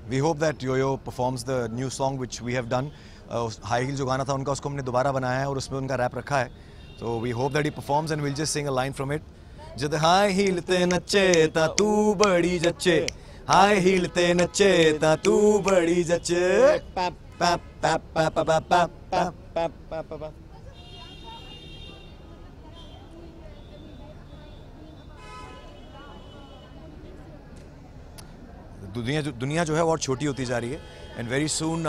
We hope that Yo-Yo performs the new song which we have done. High Heel जो गाना था उनका, उसको हमने दोबारा बनाया है और उसमें उनका रैप रखा है। So we hope that he performs and we'll just sing a line from it. जद हाई हील ते नचे ता तू बड़ी जच्चे, हाई हील ते नचे ता तू बड़ी जच्चे। दुनिया जो है और छोटी होती जा रही है and very soon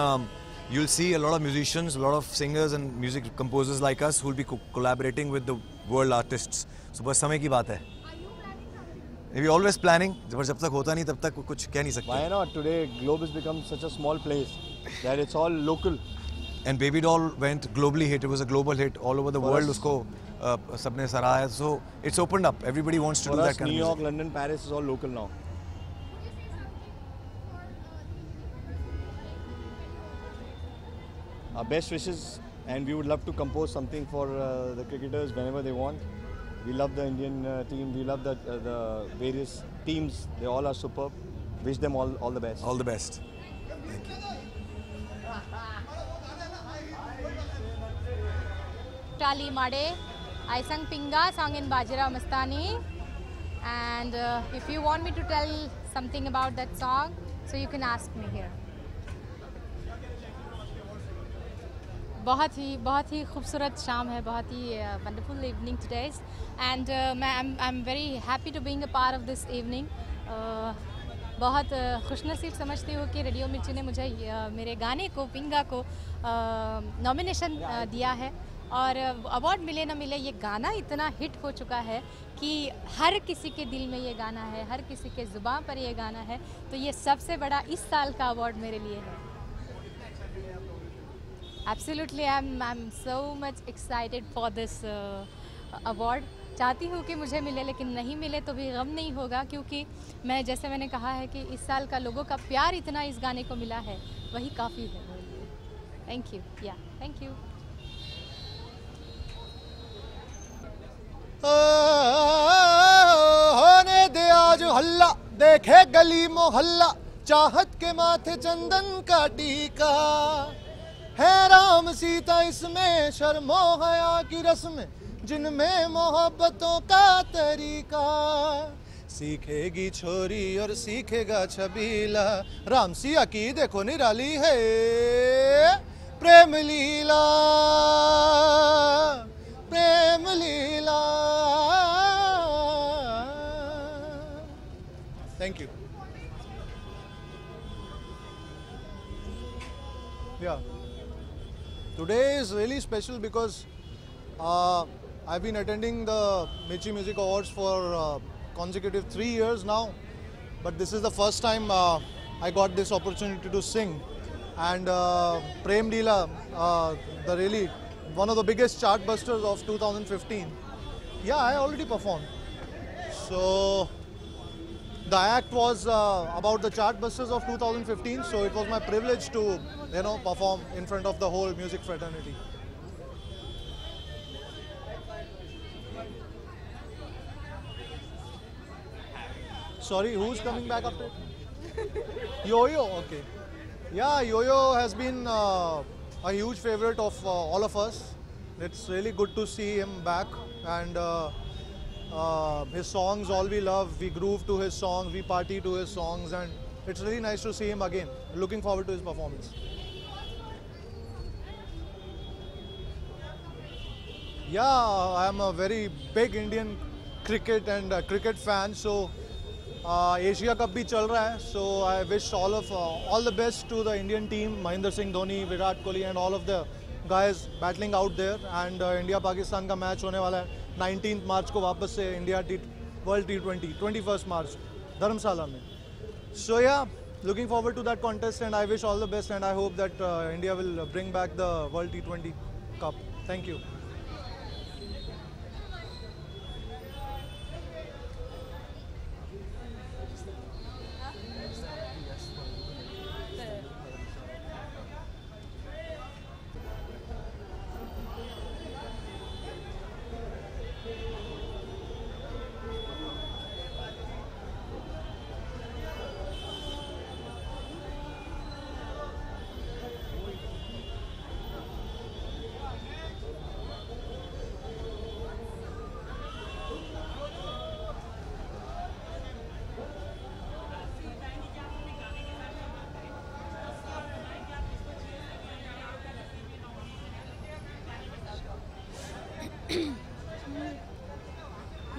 you'll see a lot of musicians, a lot of singers and music composers like us who will be collaborating with the world artists. So बस समय की बात है। We always planning, जब तक होता नहीं तब तक कुछ कह नहीं सकते। Why not? Today globe has become such a small place that it's all local. And Baby Doll went globally hit. It was a global hit all over the world. उसको सबने सराहा। So it's opened up. Everybody wants to do that kind of music. New York, London, Paris is all local now. Our best wishes, and we would love to compose something for the cricketers whenever they want. We love the Indian team. We love the various teams. They all are superb. Wish them all the best. All the best. Thank you. Tali Made, I sang Pinga song in Bajira Mastani, and if you want me to tell something about that song, so you can ask me here. बहुत ही खूबसूरत शाम है, बहुत ही wonderful evening today, and I'm very happy to being a part of this evening. बहुत खुशनसीब समझती हूँ कि radio मिर्ची ने मुझे मेरे गाने को पिंगा को नॉमिनेशन दिया है और अवार्ड मिले ना मिले ये गाना इतना हिट हो चुका है कि हर किसी के दिल में ये गाना है, हर किसी के ज़ुबान पर ये गाना है, तो ये सबसे बड़ा इस साल का अवार्ड मेरे लिए है। Absolutely, I'm so much excited for this award. चाहती हूँ कि मुझे मिले, लेकिन नहीं मिले तो भी गम नहीं होगा, क्योंकि जैसे मैंने कहा है कि इस साल का लोगों का प्यार इतना इस गाने को मिला है, वही काफ़ी है मेरे लिए। Thank you. या थैंक यू। होने दे आज हल्ला, देखे गली मोहल्ला, चाहत के माथे चंदन का टीका है, राम सीता इसमें शर्मो हया की रस्म, जिनमें मोहब्बतों का तरीका, सीखेगी छोरी और सीखेगा छबीला, राम सिया की देखो निराली है प्रेम लीला, प्रेम लीला। Thank you. Yeah. Today is really special because I've been attending the Mirchi Music Awards for consecutive 3 years now, but this is the first time I got this opportunity to sing, and Prem Leela, the really one of the biggest chart busters of 2015. Yeah, I already performed. So the act was about the chart busters of 2015, so it was my privilege to, perform in front of the whole music fraternity. Sorry, who's coming back after? Yo-Yo, okay. Yeah, Yo-Yo has been a huge favorite of all of us. It's really good to see him back, and his songs, all we love, we groove to his songs, we party to his songs, and it's really nice to see him again. Looking forward to his performance. Yeah, I'm a very big Indian cricket and cricket fan, so Asia Cup bhi chal raha hai, so I wish all the best to the Indian team, Mahendra Singh Dhoni, Virat Kohli and all of the guys battling out there, and India-Pakistan का match होने वाला है 19th मार्च को वापस से India world T20 21st मार्च धर्मशाला में. So yeah, looking forward to that contest, and I wish all the best, and I hope that India will bring back the World T20 Cup. Thank you.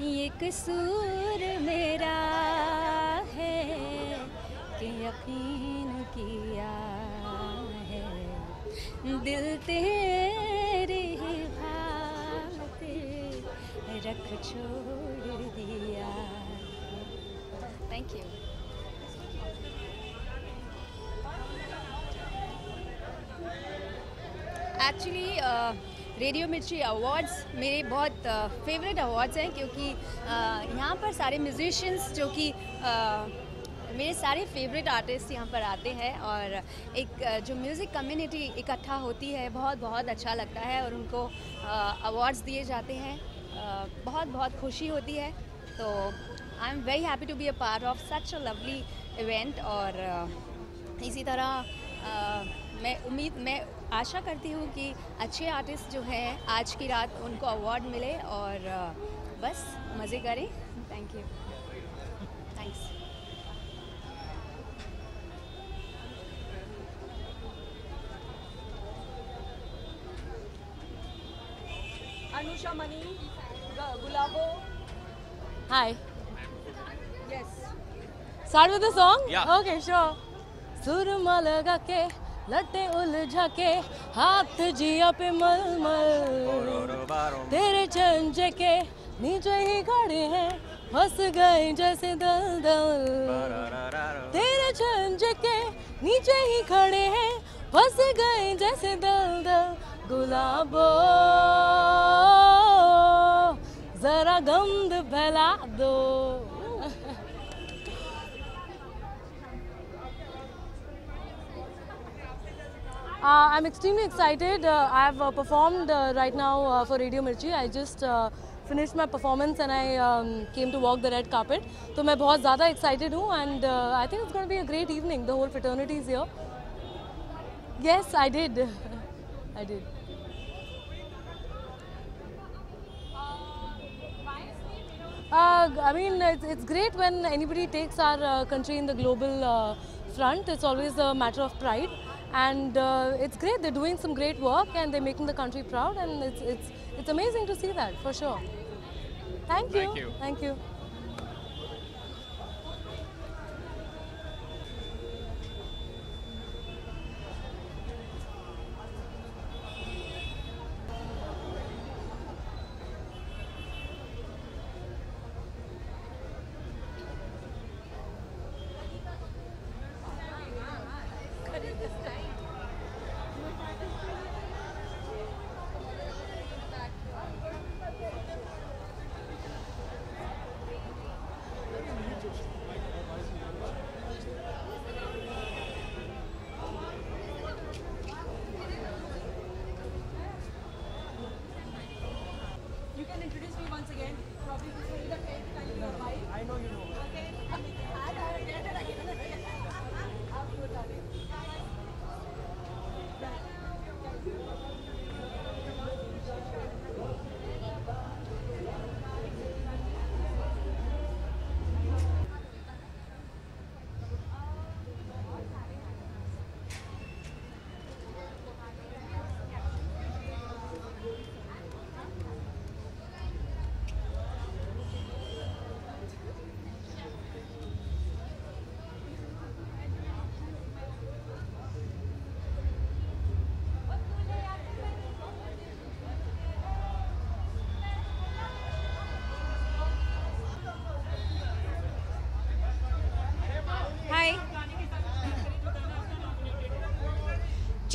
ये कसूर मेरा है कि यकीन किया है, दिल तेरी ही बातें रख छोड़ दिया. Thank you. Actually, रेडियो मिर्ची अवार्ड्स मेरे बहुत फेवरेट अवार्ड्स हैं, क्योंकि यहाँ पर सारे म्यूजिशियंस जो कि मेरे सारे फेवरेट आर्टिस्ट यहाँ पर आते हैं, और एक जो म्यूज़िक कम्युनिटी इकट्ठा होती है, बहुत बहुत अच्छा लगता है, और उनको अवार्ड्स दिए जाते हैं, बहुत बहुत खुशी होती है. तो I am very happy to be a part of such a lovely event. और इसी तरह मैं आशा करती हूँ कि अच्छे आर्टिस्ट जो हैं आज की रात उनको अवार्ड मिले, और बस मज़े करें. Thank you. Thanks. Anusha money, Gulabo. Hi. Yes. Start with the song? Yeah. Okay, sure. सुरमा लगा के लटे उलझा के हाथ जिया पे मलमल तेरे झंझे के नीचे ही खड़े हैं फंस गए जैसे दलदल तेरे झंझे के नीचे ही खड़े हैं फंस गए जैसे दलदल गुलाबो जरा गंध फैला दो I'm extremely excited. I've performed right now for Radio Mirchi. I just finished my performance and I came to walk the red carpet. So मैं बहुत ज़्यादा excited हूँ and I think it's going to be a great evening. The whole fraternity is here. Yes, I did. I did. I mean, it's great when anybody takes our country in the global front. It's always a matter of pride. And it's great, they're doing some great work and they're making the country proud and it's amazing to see that, for sure. Thank you. Thank you.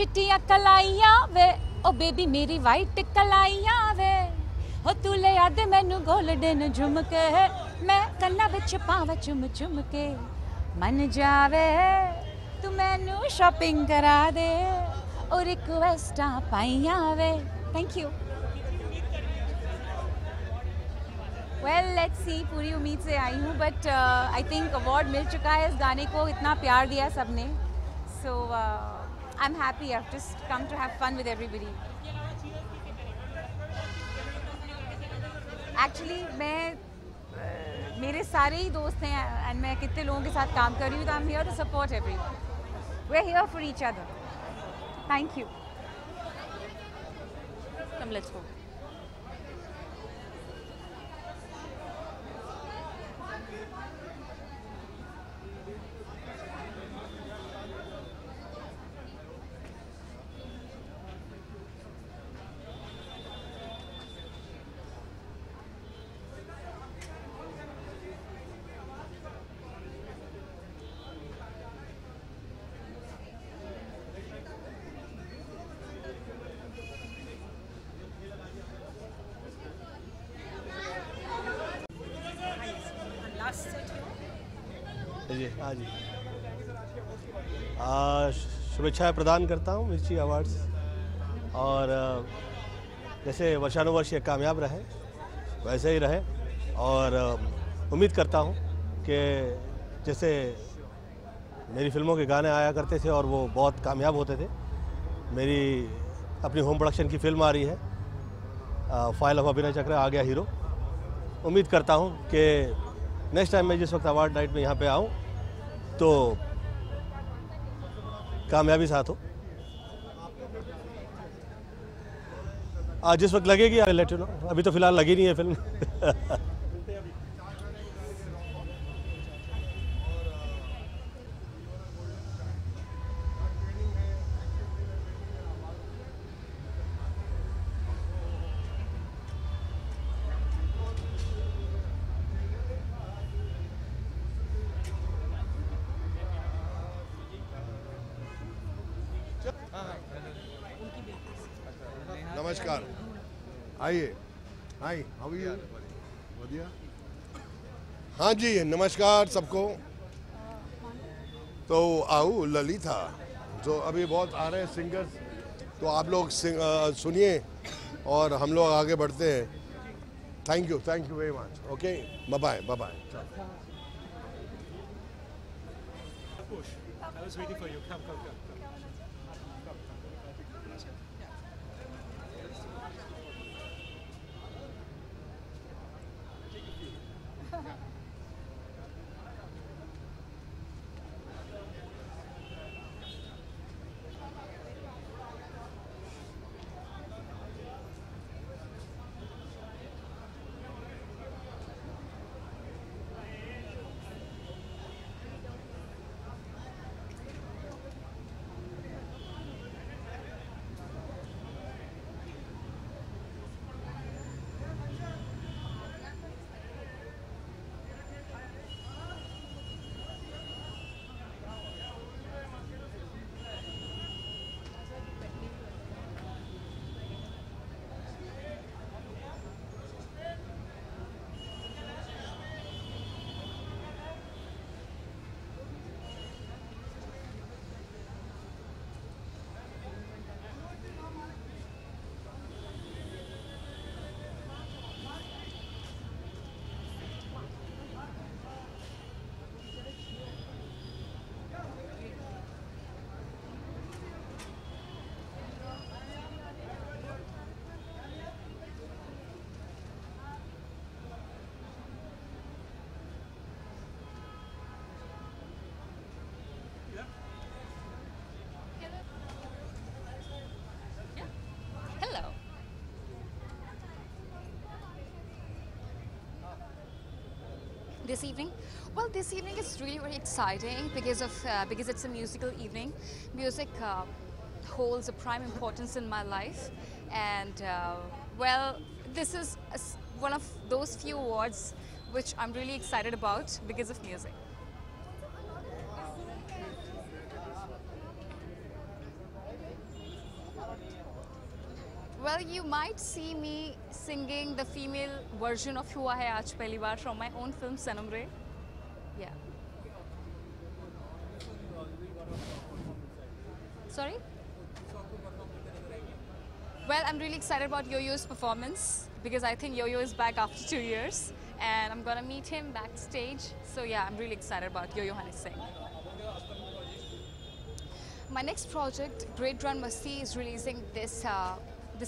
चिट्टियां कलाइयां वे ओ baby मेरी white कलाइयां वे हो तू ले आ दे मैनू गोल्डन झुमके मैं कन्ना विच पावां चुम चुम के मन जावे तू मैनू शॉपिंग करा दे और रिक्वेस्टां पाइयां वे thank you well let's see पूरी उम्मीद से आई हूँ बट आई थिंक अवार्ड मिल चुका है इस गाने को इतना प्यार दिया सबने सो I'm happy. I've just come to have fun with everybody. Actually, मेरे सारे ही दोस्त हैं and मैं कितने लोगों के साथ काम कर रही हूँ तो I'm here to support everyone. We're here for each other. Thank you. Come, let's go. जी हाँ जी शुभेच्छाएं प्रदान करता हूँ मिर्ची अवार्ड्स और जैसे वर्षानुवर्ष ये कामयाब रहे वैसे ही रहे और उम्मीद करता हूँ कि जैसे मेरी फिल्मों के गाने आया करते थे और वो बहुत कामयाब होते थे मेरी अपनी होम प्रोडक्शन की फिल्म आ रही है फाइल ऑफ अभिनय चक्र आ गया हीरो उम्मीद करता हूँ कि नेक्स्ट टाइम मैं जिस वक्त अवार्ड नाइट में यहाँ पे आऊँ तो कामयाबी साथ हो आज जिस वक्त लगेगी आई लेट यू नो अभी तो फिलहाल लगी नहीं है फिल्म नमस्कार आइए हाय हाउ आर यू बढ़िया हाँ जी नमस्कार सबको तो आओ ललिता जो अभी बहुत आ रहे हैं सिंगर्स तो आप लोग सुनिए और हम लोग आगे बढ़ते हैं thank you very much okay bye bye I was waiting for you. Come. This evening? Well, this evening is really very exciting because it's a musical evening. Music holds a prime importance in my life, and well, this is one of those few awards which I'm really excited about because of music. Well, you might see me singing the female version of Hua Hai Aaj Pehli Baar from my own film Sanam Re. Yeah. Sorry? Well, I'm really excited about Yo-Yo's performance because I think Yo-Yo is back after 2 years and I'm gonna meet him backstage. So yeah, I'm really excited about Yo-Yo Honey Singh. My next project, Great Run Masti, is releasing this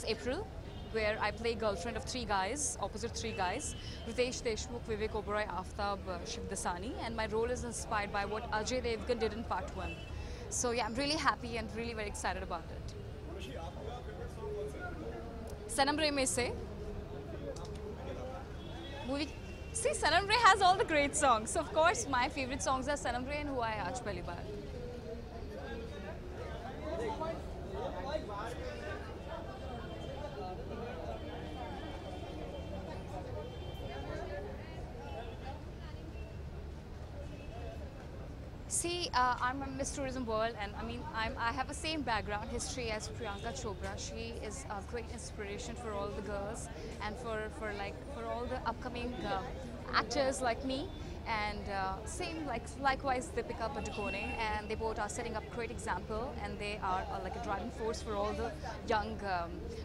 April, where I play girlfriend of 3 guys, opposite 3 guys, Ritesh Deshmukh, Vivek Oberoi, Aftab Shivdasani, and my role is inspired by what Ajay Devgan did in part 1. So yeah, I'm really happy and really very excited about it. Sanam Re mein se movie. See, Sanam Re has all the great songs. So of course, my favorite songs are Sanam Re and Hua Hai Aaj Pehli Baar. See, I'm a Miss Tourism World, and I mean, I have the same background history as Priyanka Chopra. She is a great inspiration for all the girls and for all the upcoming actors like me. And likewise Deepika Padukone, and they both are setting up great example, and they are like a driving force for all the young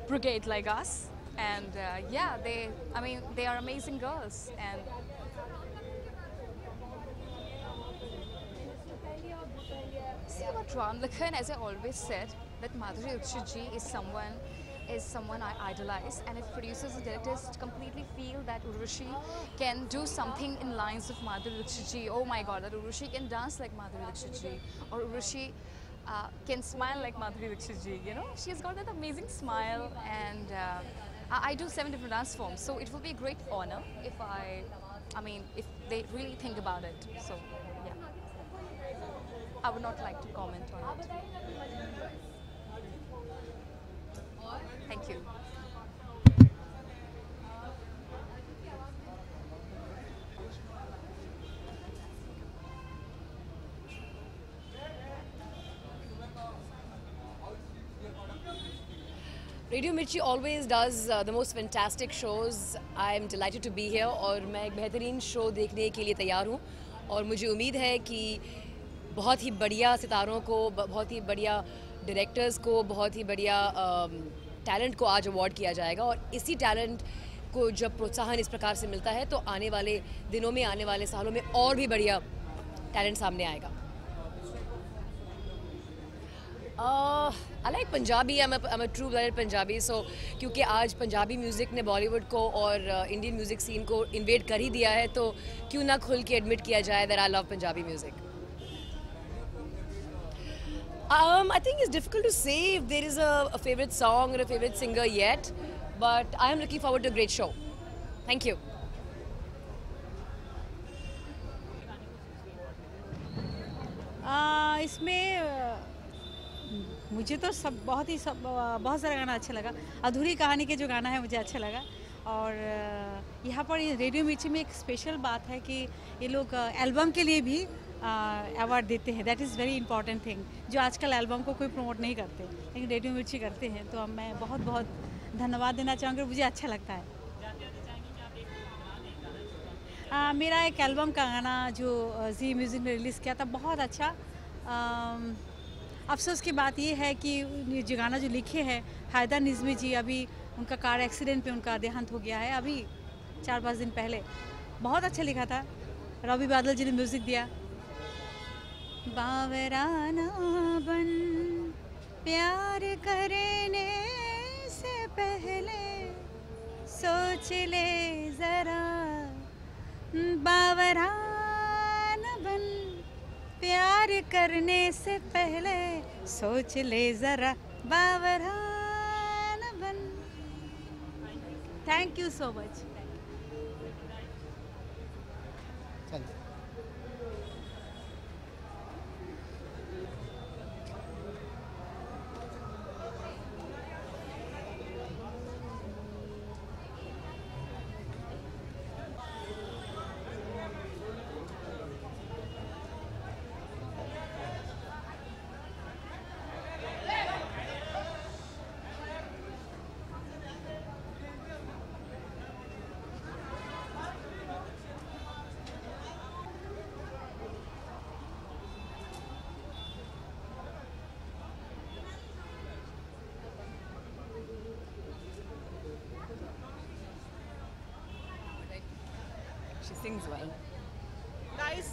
brigade like us. And yeah, they are amazing girls. And see, about Ram Lakhan, as I always said, that Madhuri Dixit ji is someone I idolize, and if producers and directors completely feel that Urvashi can do something in lines of Madhuri Dixit ji, oh my god, that Urvashi can dance like Madhuri Dixit ji, or Urvashi can smile like Madhuri Dixit ji, you know, she's got that amazing smile, and I do 7 different dance forms, so it will be a great honor if if they really think about it. So yeah, I would not like to comment on it. Thank you. Radio Mirchi always does the most fantastic shows. I am delighted to be here और मैं एक बेहतरीन show देखने के लिए तैयार हूँ और मुझे उम्मीद है कि बहुत ही बढ़िया सितारों को, बहुत ही बढ़िया डायरेक्टर्स को, बहुत ही बढ़िया टैलेंट को आज अवार्ड किया जाएगा. और इसी टैलेंट को जब प्रोत्साहन इस प्रकार से मिलता है तो आने वाले दिनों में, आने वाले सालों में और भी बढ़िया टैलेंट सामने आएगा. I like Punjabi. I'm a true-blooded Punjabi. So क्योंकि आज पंजाबी म्यूज़िक ने बॉलीवुड को और इंडियन म्यूज़िक सीन को इन्वेड कर ही दिया है, तो क्यों ना खुल के एडमिट किया जाए that I love Punjabi music. I think it's difficult to say if there is a favorite song or a favorite singer yet, but I am looking forward to a great show. Thank you. इसमें मुझे तो बहुत सारा गाना अच्छा लगा. अधूरी कहानी के जो गाना है मुझे अच्छा लगा. और यहाँ पर रेडियो मिर्ची में एक स्पेशल बात है कि ये लोग एल्बम के लिए भी अवार्ड देते हैं. That is very important thing, जो आजकल एल्बम को कोई प्रमोट नहीं करते, लेकिन रेडियो मिर्ची करते हैं. तो मैं बहुत बहुत धन्यवाद देना चाहूँगी, मुझे अच्छा लगता है. मेरा एक एल्बम का गाना जो जी म्यूज़िक ने रिलीज़ किया था, बहुत अच्छा. अफसोस की बात ये है कि जो गाना जो लिखे हैं हैदर निज़मी जी, अभी उनका कार एक्सीडेंट पे उनका देहांत हो गया है अभी 4-5 दिन पहले. बहुत अच्छा लिखा था. रवि बादल जी ने म्यूज़िक दिया. बावराना बन प्यार करने से पहले सोच ले ज़रा, बावराना बन प्यार करने से पहले सोच ले ज़रा, बावराना बन. Thank you so much. She sings well. Nice.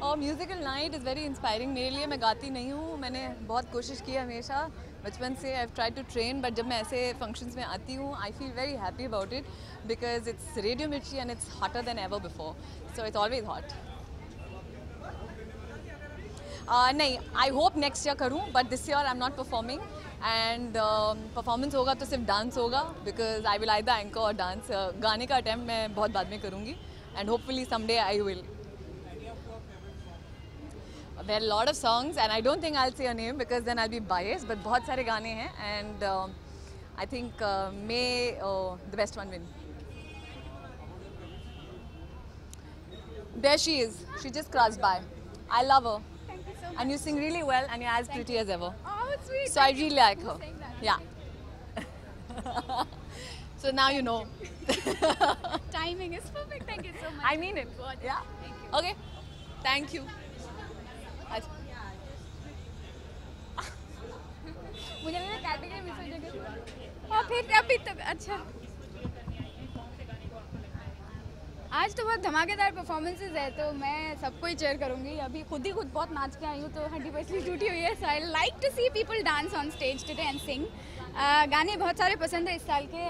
और musical night is very inspiring मेरे लिए. मैं गाती नहीं हूँ, मैंने बहुत कोशिश की हमेशा बचपन से. I try to train, but जब मैं ऐसे फंक्शंस में आती हूँ I feel very happy about it because it's radio Mirchi and it's hotter than ever before, so it's always hot. नहीं, आई होप नेक्स्ट ईयर करूँ, but this year I am not performing. And performance होगा तो सिर्फ dance होगा, because I will either anchor और dance. गाने का attempt मैं बहुत बाद में करूँगी and hopefully someday I will. There are a lot of songs and I don't think I'll say a name because then I'll be biased, but बहुत सारे गाने हैं and I think may the best one win. There she is. She just crossed by. I love her. Thank you so much. And you sing really well and you're as pretty as ever. Oh, sweet. So I really like her. Yeah. So now you know. Timing is perfect. Thank you so much. I mean it. Yeah. Thank you. Okay. Thank you. मुझे लगा category miss हो जाएगी और फिर अभी तक. अच्छा, आज तो बहुत धमाकेदार परफॉर्मेंसेज है तो मैं सबको ही चेयर करूँगी. अभी खुद बहुत नाच के आई हूँ तो हड्डी पसली टूटी हुई है. So I like to see people dance on stage today and sing. गाने बहुत सारे पसंद है इस साल के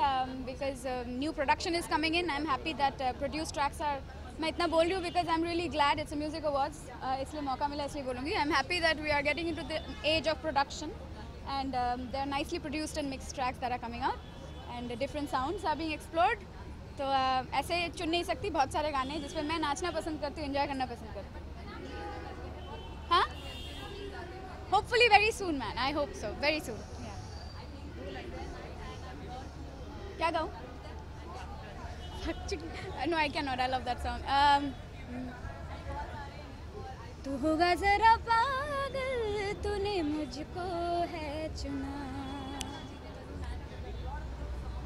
because new production is coming in. I am happy that produce tracks are. मैं इतना बोल रही हूँ because I am really glad it's a music awards, इसलिए मौका मिला इसलिए बोलूँगी. I am happy that we are getting into the age of production and they are nicely produced and mixed tracks that are coming out and different sounds are being explored. तो ऐसे चुन नहीं सकती, बहुत सारे गाने जिस पे मैं नाचना पसंद करती हूँ, एंजॉय करना पसंद करती हूँ. हाँ, hopefully very soon man, I hope so, very soon. क्या गाऊँ? No, I cannot. I love that song. तू होगा जरा पागल तूने मुझको है चुना,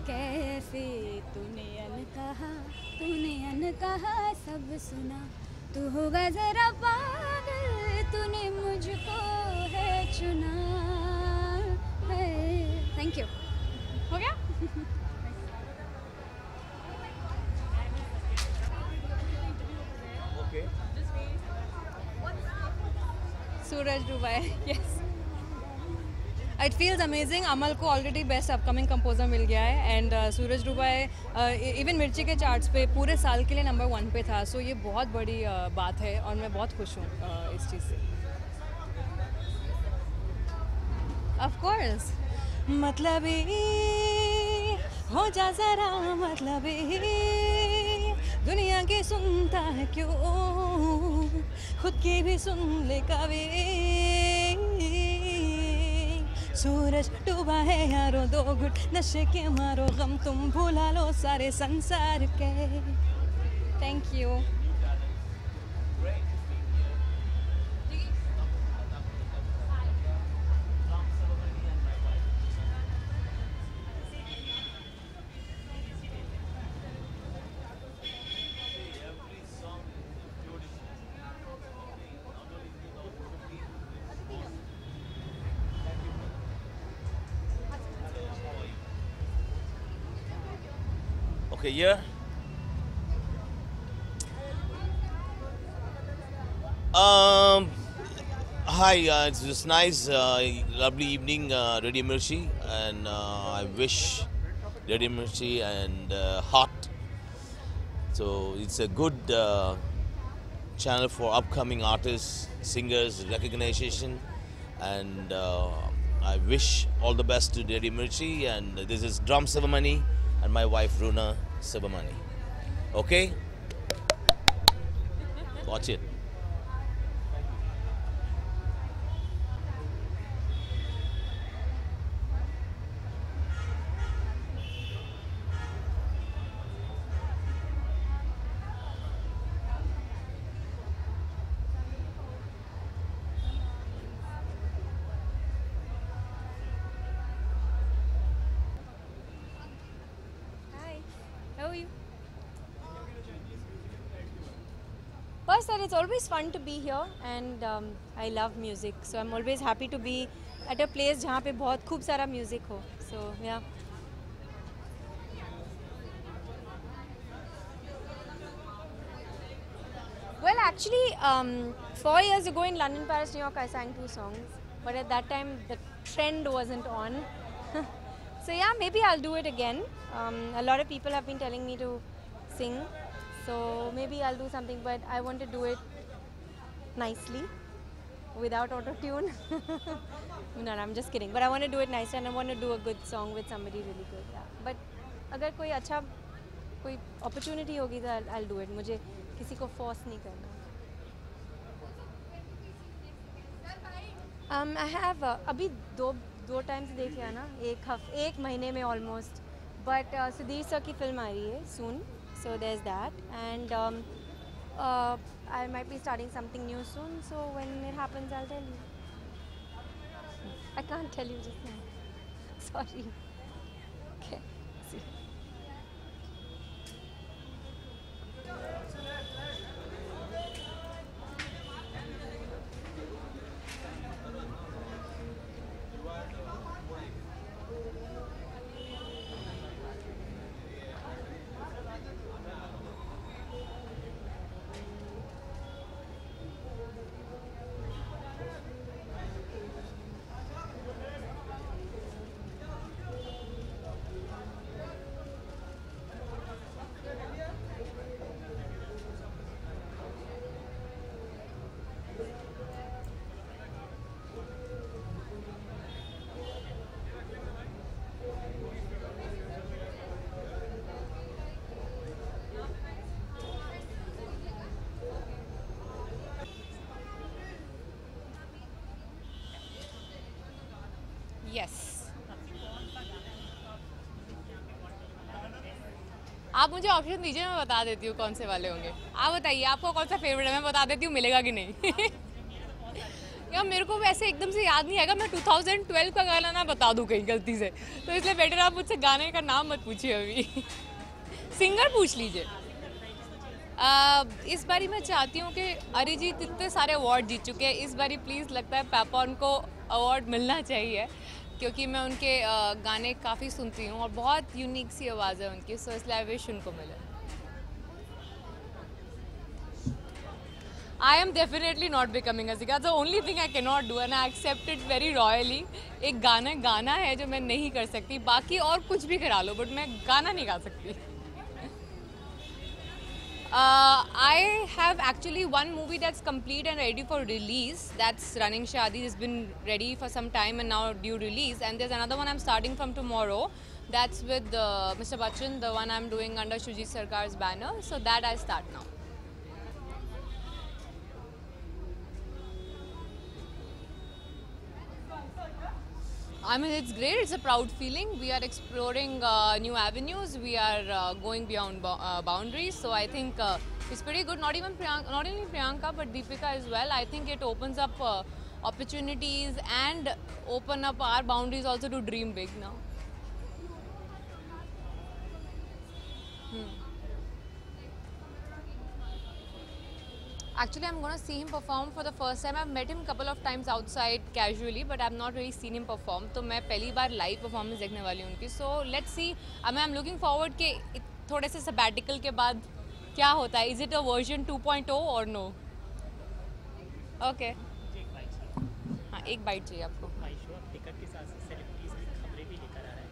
कैसे तूने अनकहा सब सुना, तू होगा जरा पागल, तूने मुझको है चुना है। Thank you. हो गया? Suraj Dubai, yes. It feels amazing. अमल को ऑलरेडी बेस्ट अपकमिंग कंपोजर मिल गया है एंड सूरज दुबई इवन मिर्ची के चार्ट्स पे पूरे साल के लिए नंबर 1 पे था, सो ये बहुत बड़ी बात है और मैं बहुत खुश हूँ इस चीज़ से। ऑफ कोर्स मतलबी हो जा जरा, मतलबी दुनिया की सुनता है क्यों, खुद की भी सुन ले कभी। सूरज डूबा है यारो, दो घुट नशे के मारो, गम तुम भुला लो सारे संसार के। Thank you. Okay, yeah. Hi, it's just nice, lovely evening, Radio Mirchi, and I wish Radio Mirchi and hot. So it's a good channel for upcoming artists, singers, recognition, and I wish all the best to Radio Mirchi. And this is Drum Sivamani and my wife Runa Sivamani. Okay? Watch it. How are you? First, that it's always fun to be here, and I love music, so I'm always happy to be at a place जहाँ पे बहुत खूब सारा music हो. So yeah. Well, actually, 4 years ago in London, Paris, New York, I sang 2 songs, but at that time the trend wasn't on. So yeah, maybe I'll do it again. A lot of people have been telling me to sing, so maybe I'll do something, but I want to do it nicely, without auto-tune. No, I'm just kidding. But I want to do it nicely, and I want to do a good song with somebody really good. Yeah. But अगर कोई अच्छा कोई opportunity होगी तो I'll do it. मुझे किसी को force नहीं करना. I have अभी दो टाइम्स देख लिया ना, एक महीने में ऑलमोस्ट, बट सुधीर सर की फिल्म आ रही है soon, so there is that, and I might be starting something new soon, so when it happens I will tell you. I can't tell you just now, sorry. Okay, see. Yes, आप मुझे option दीजिए, मैं बता देती हूँ कौन से वाले होंगे. आप बताइए आपको कौन सा फेवरेट है, मैं बता देती हूँ मिलेगा कि नहीं. या मेरे को वैसे एकदम से याद नहीं आएगा, मैं 2012 का गाना ना बता दूँ कहीं गलती से, तो इसलिए बेटर आप मुझसे गाने का नाम मत पूछिए अभी। सिंगर पूछ लीजिए। इस बारी मैं चाहती हूँ कि अरिजीत इतने सारे अवार्ड जीत चुके हैं, इस बारी प्लीज़ लगता है पैपॉन को अवार्ड मिलना चाहिए, क्योंकि मैं उनके गाने काफ़ी सुनती हूँ और बहुत यूनिक सी आवाज़ है उनकी, सो इसलिए आई विश उनको मिले। I am definitely not becoming a singer. That's the only thing I cannot do and I accept it very royally. एक गाना है जो मैं नहीं कर सकती, बाकी और कुछ भी करा लो, बट मैं गाना नहीं गा सकती। I have actually one movie that's complete and ready for release. That's Running Shaadi. It's been ready for some time and now due release. And there's another one I'm starting from tomorrow. That's with Mr. Bachchan, the one I'm doing under Shujit Sarkar's banner. So that I start now. I mean, it's great. It's a proud feeling. We are exploring new avenues. We are going beyond boundaries. So I think it's pretty good. Not only Priyanka, but Deepika as well. I think it opens up opportunities and open up our boundaries also to dream big now. Actually, I'm going to see him perform for the first time. I've met him a couple of times outside casually, but I've not really seen him perform. तो मैं पहली बार live performance देखने वाली हूँ उनकी. So let's see. I'm looking forward के थोड़े से sabbatical के बाद क्या होता है. Is it a version 2.0 or no? Okay. हाँ, एक bite चाहिए आपको. टिकट के साथ सेलिब्रिटीज की खबरें भी लेकर आ रहे हैं.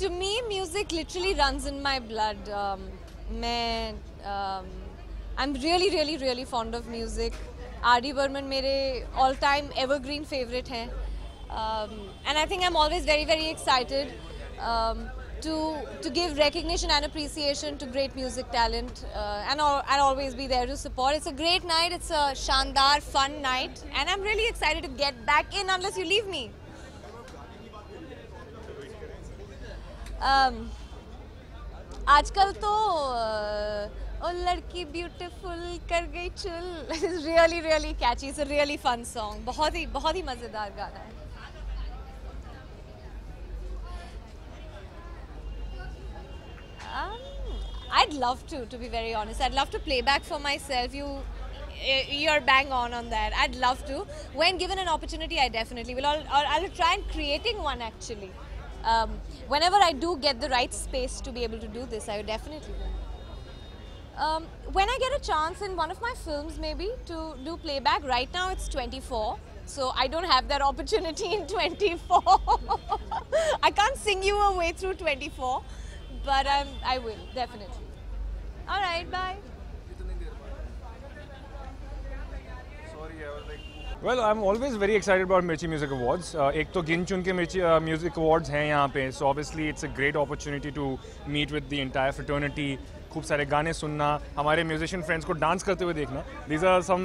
To me, music literally runs in my blood. I'm really fond of music. R.D. Burman मेरे all-time evergreen favorite हैं. And I think I'm always very excited to give recognition and appreciation to great music talent. And I'll always be there to support. It's a great night. It's a shandar, fun night. And I'm really excited to get back in unless you leave me. आजकल तो ओ लड़की beautiful कर गई चुल is really catchy. It's a really fun song. बहुत ही मजेदार गाना है. I'd love to be very honest. I'd love to play back for myself. You're bang on that. I'd love to. When given an opportunity, I definitely will. I'll try and creating one actually. Whenever I do get the right space to be able to do this, I would definitely will. When I get a chance in one of my films maybe to do playback, right now it's 24, so I don't have that opportunity in 24. I can't sing you a way through 24, but I will, definitely. All right, bye. Well, I'm always very excited about Mirchi Music Awards. एक तो गिन चुन के Mirchi Music Awards हैं यहाँ पे, so obviously it's a great opportunity to meet with the entire fraternity. खूब सारे गाने सुनना, हमारे musician friends को dance करते हुए देखना. These are some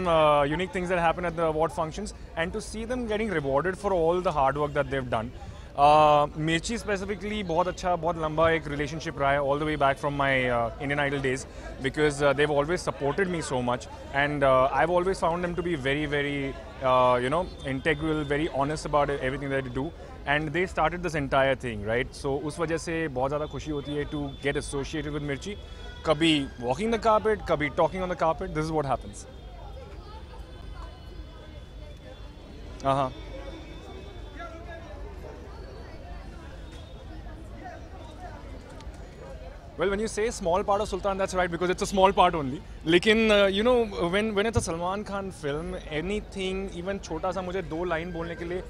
unique things that happen at the award functions, and to see them getting rewarded for all the hard work that they've done. Mirchi specifically बहुत अच्छा, बहुत लंबा एक रिलेशनशिप रहा है all the way back from my Indian Idol days, because they've always supported me so much and I have always found them to be very very integral, very honest about everything that they do, and they started this entire thing, right? So उस वजह से बहुत ज़्यादा खुशी होती है to get associated with मिर्ची. कभी वॉकिंग द कारपेट, कभी talking on the carpet, this is what happens. हाँ. Well, when you say small part of Sultan, that's right, because it's a small part only. लेकिन you know, when it's a Salman Khan film, anything, even छोटा सा मुझे 2 line बोलने के लिए,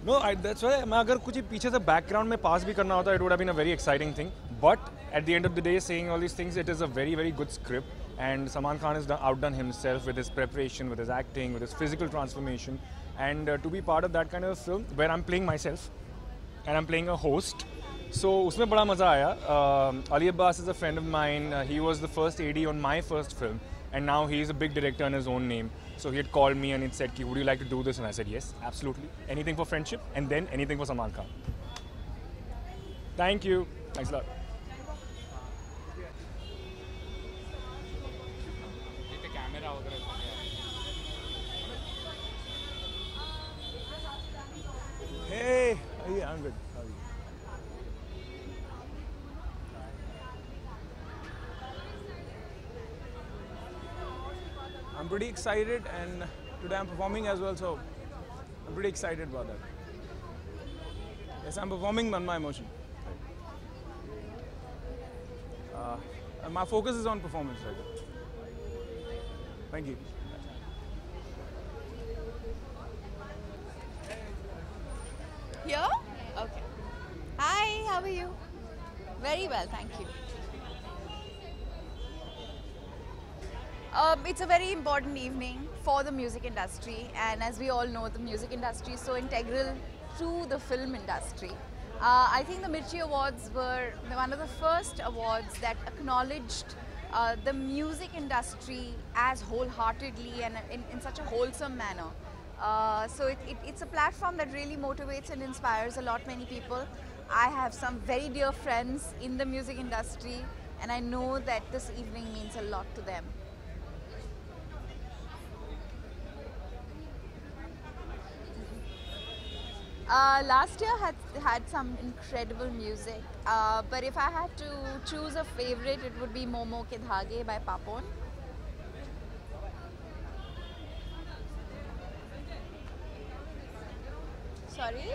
no, that's why मैं अगर कुछ पीछे से background में pass भी करना होता, it would have been a very exciting thing. But at the end of the day, saying all these things, it is a very very good script, and Salman Khan has outdone himself with his preparation, with his acting, with his physical transformation, and to be part of that kind of film where I'm playing myself and I'm playing a host. So उसमें बड़ा मज़ा आया. Ali Abbas is a friend of mine. He was the first AD on my first film, and now he is a big director in his own name. So he had called me and he said, "Would you like to do this?" And I said, "Yes, absolutely. Anything for friendship, and then anything for Salman Khan." Thank you. Thanks a lot. Hey, yeah, I'm good. How are you? I'm pretty excited, and today I'm performing as well, so I'm pretty excited about that. Yes, I'm performing on my emotion. And my focus is on performance right now. Thank you. Here? Okay. Hi, how are you? Very well, thank you. It's a very important evening for the music industry, and as we all know, the music industry is so integral to the film industry. I think the Mirchi Awards were one of the first awards that acknowledged the music industry as wholeheartedly and in such a wholesome manner. So it's a platform that really motivates and inspires many people. I have some very dear friends in the music industry, and I know that this evening means a lot to them. Last year had some incredible music, but if I had to choose a favorite, it would be Momo Ke Dhage by Papon. Sorry?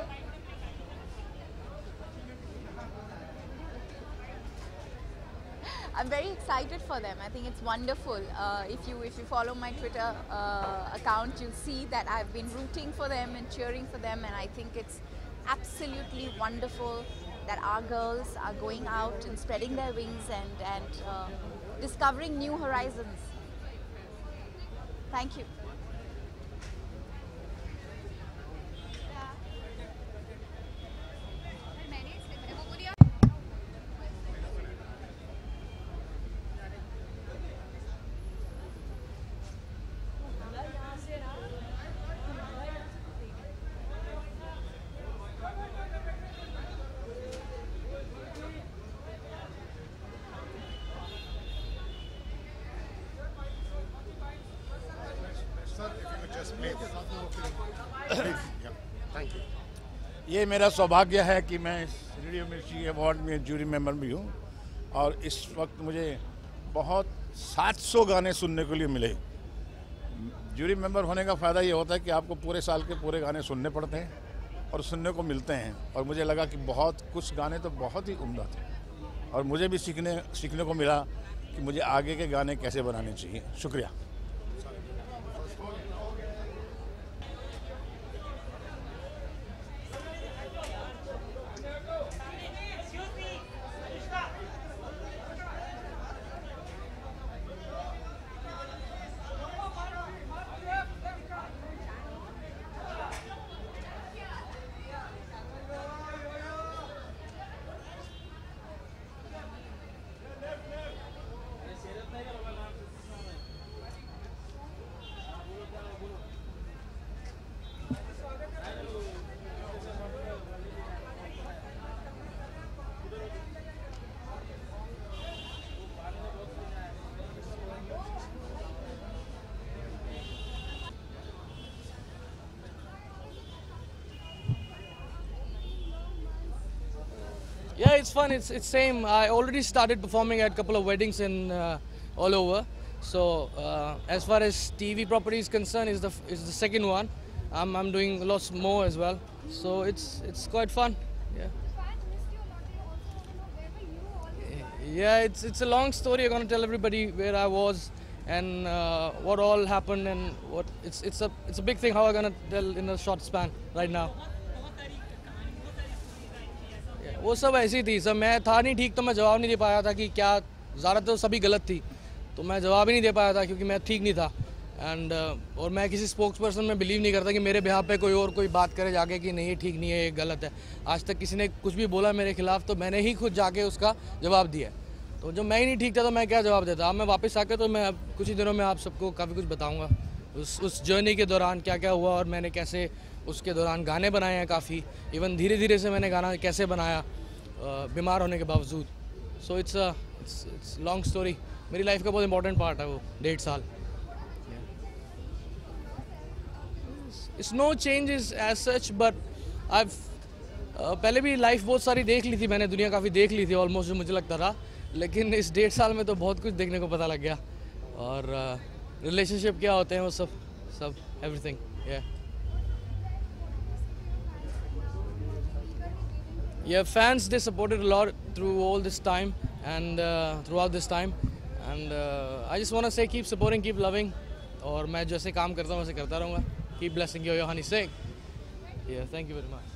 I'm very excited for them. I think it's wonderful. If you follow my Twitter account, you'll see that I've been rooting for them and cheering for them, and I think it's absolutely wonderful that our girls are going out and spreading their wings and discovering new horizons. Thank you. ये मेरा सौभाग्य है कि मैं इस radio Mirchi award में jury member भी हूँ, और इस वक्त मुझे बहुत 700 गाने सुनने के लिए मिले। जूरी मेंबर होने का फ़ायदा ये होता है कि आपको पूरे साल के पूरे गाने सुनने पड़ते हैं और सुनने को मिलते हैं, और मुझे लगा कि कुछ गाने तो बहुत ही उम्दा थे, और मुझे भी सीखने को मिला कि मुझे आगे के गाने कैसे बनाने चाहिए। शुक्रिया। Yeah, it's fun. It's same. I already started performing at a couple of weddings in all over. So as far as TV property is concerned, is the second one. I'm doing lots more as well. So it's quite fun. Yeah, it's a long story. I'm gonna tell everybody where I was and what all happened and what it's a big thing. How I'm gonna tell in a short span right now. वो सब ऐसी थी सब, मैं था नहीं ठीक तो मैं जवाब नहीं दे पाया था कि क्या ज़्यादातर तो सभी गलत थी, तो मैं जवाब ही नहीं दे पाया था क्योंकि मैं ठीक नहीं था। एंड और मैं किसी स्पोक्स पर्सन में बिलीव नहीं करता कि मेरे बिहाफ पे कोई बात करे जाके कि नहीं ये ठीक नहीं है, ये गलत है। आज तक किसी ने कुछ भी बोला मेरे खिलाफ तो मैंने ही खुद जाके उसका जवाब दिया। तो जब मैं ही नहीं ठीक था तो मैं क्या जवाब देता। अब मैं वापस आकर तो मैं कुछ ही दिनों में आप सबको काफ़ी कुछ बताऊँगा उस जर्नी के दौरान क्या क्या हुआ और मैंने कैसे उसके दौरान गाने बनाए हैं काफ़ी। इवन धीरे धीरे से मैंने गाना कैसे बनाया बीमार होने के बावजूद। So it's long story. मेरी लाइफ का बहुत इंपॉर्टेंट पार्ट है वो 1.5 साल। It's no changes as such but I पहले भी लाइफ बहुत सारी देख ली थी मैंने, दुनिया काफ़ी देख ली थी ऑलमोस्ट जो मुझे लगता था, लेकिन इस 1.5 साल में तो बहुत कुछ देखने को पता लग गया। और रिलेशनशिप क्या होते हैं वो सब everything. Yeah, fans they supported a lot through all this time and throughout this time and I just want to say keep supporting, keep loving और मैं जैसे काम करता हूँ वैसे करता रहूँगा। Keep blessing your Honey Singh. Yeah, thank you very much.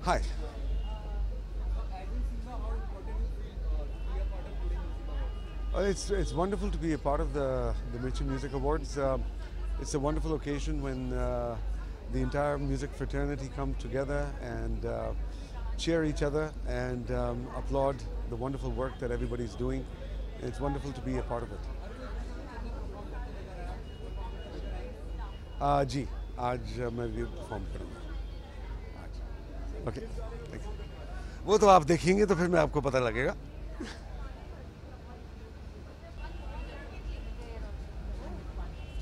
Hi. It's wonderful to be a part of the Mirchi Music Awards. It's a wonderful occasion when the entire music fraternity come together and cheer each other and applaud the wonderful work that everybody's doing. It's wonderful to be a part of it. जी आज मैं भी perform करूँगा। Okay, वो तो आप देखेंगे तो फिर मैं आपको पता लगेगा।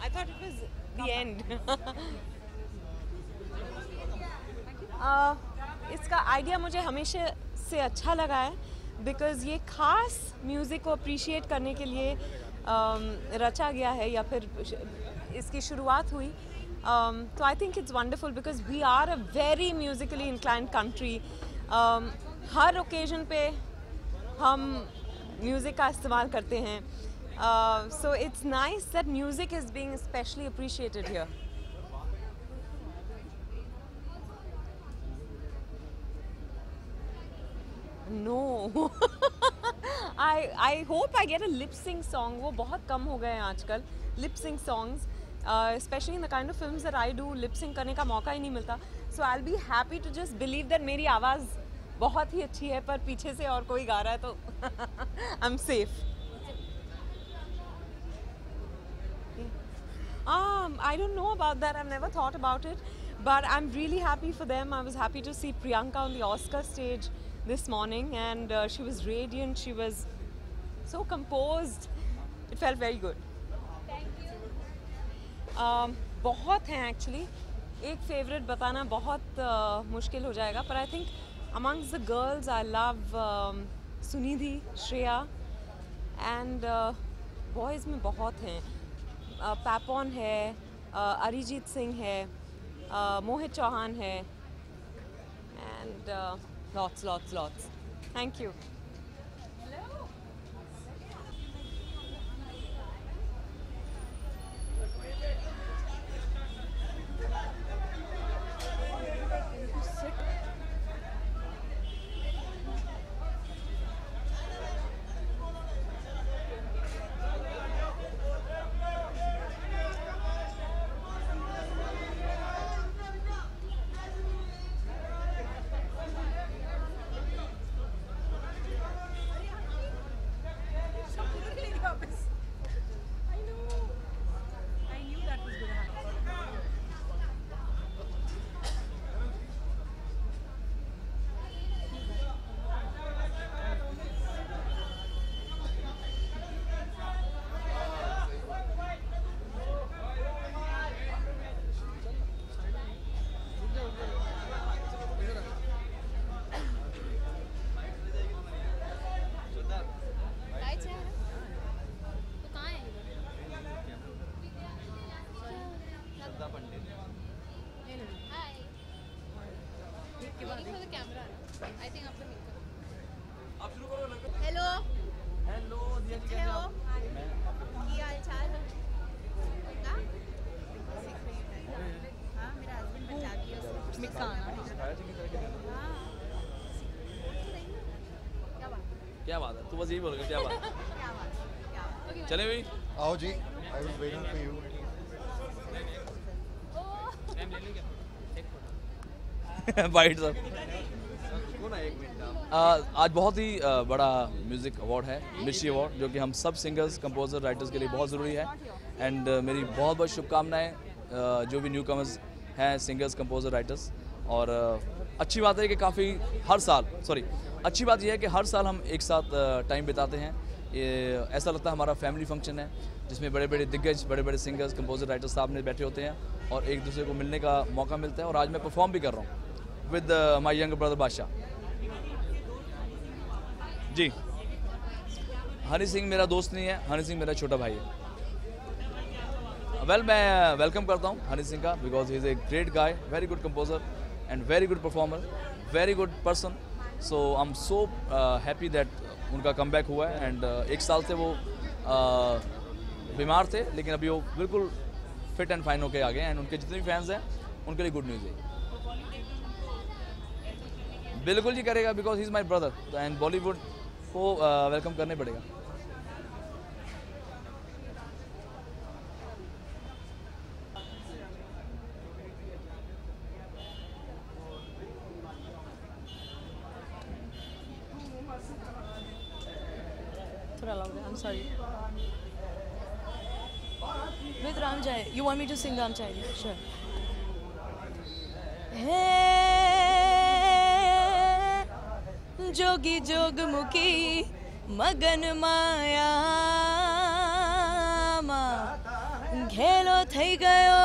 I thought it was the end. इसका आइडिया मुझे हमेशा से अच्छा लगा है बिकॉज़ ये खास म्यूज़िक को अप्रिशिएट करने के लिए रचा गया है या फिर इसकी शुरुआत हुई। So I think it's wonderful because we are a very musically inclined country. Her occasion पे हम म्यूज़िक का इस्तेमाल करते हैं। So it's nice that music is being especially appreciated here. No. I hope I get a lip sync song. वो बहुत कम हो गए हैं आजकल lip sync songs. Especially in the kind of films that I do, lip sync करने का मौका ही नहीं मिलता. So I'll be happy to just believe that मेरी आवाज़ बहुत ही अच्छी है पर पीछे से और कोई गा रहा है तो I'm safe. I don't know about that. I've never thought about it, but I'm really happy for them. I was happy to see Priyanka on the Oscar stage this morning, and she was radiant. She was so composed. It felt very good. बहुत हैं actually, एक favourite बताना बहुत मुश्किल हो जाएगा पर I think amongst the girls, I love Sunidhi, Shreya, and boys में बहुत हैं. Papon है, Arijit Singh है, Mohit Chauhan है, and lots. Thank you. क्या बात है, तू बस यही बोल क्या बात चले भाई आओ जी. I was waiting for you. Byte sir. आज बहुत ही बड़ा म्यूज़िक अवार्ड है, मिर्ची अवार्ड, जो कि हम सब सिंगर्स, कंपोजर, राइटर्स के लिए बहुत ज़रूरी है. एंड मेरी बहुत बहुत शुभकामनाएं जो भी न्यू कमर्स हैं, सिंगर्स, कंपोजर, राइटर्स. और अच्छी बात है कि अच्छी बात यह है कि हर साल हम एक साथ टाइम बिताते हैं. ये ऐसा लगता है हमारा फैमिली फंक्शन है, जिसमें बड़े बड़े दिग्गज, बड़े बड़े सिंगर्स, कंपोजर, राइटर्स सामने बैठे होते हैं और एक दूसरे को मिलने का मौका मिलता है. और आज मैं परफॉर्म भी कर रहा हूँ with my young brother Badshah ji. Honey Singh मेरा दोस्त नहीं है, हनी सिंह मेरा छोटा भाई है. मैं वेलकम करता हूँ हनी सिंह का, because he is a great guy, very good composer and very good performer, very good person. So I am so happy that उनका कमबैक हुआ है. एंड एक साल से वो बीमार थे, लेकिन अभी वो बिल्कुल फिट एंड फाइन होके आ गए. एंड उनके जितने भी फैंस हैं उनके लिए गुड न्यूज़ है. बिल्कुल जी करेगा, because he is my brother. And Bollywood को वेलकम करने पड़ेगा. I'm sorry. With Ram Jai, you want me to sing Ram Jai? Sure. Hey, jogi jogmukhi magan maya ma ghelo thai gayo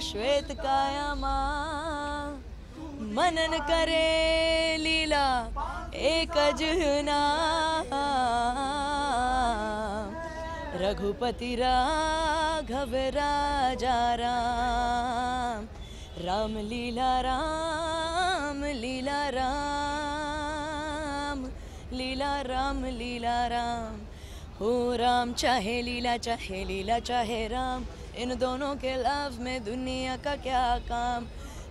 shwet kaya ma manan kare leela ek ajna Raghupati Raghav राजा राम, राम लीला राम लीला राम, लीला राम लीला राम. हो राम चाहे लीला चाहे राम, इन दोनों के love में दुनिया का क्या काम.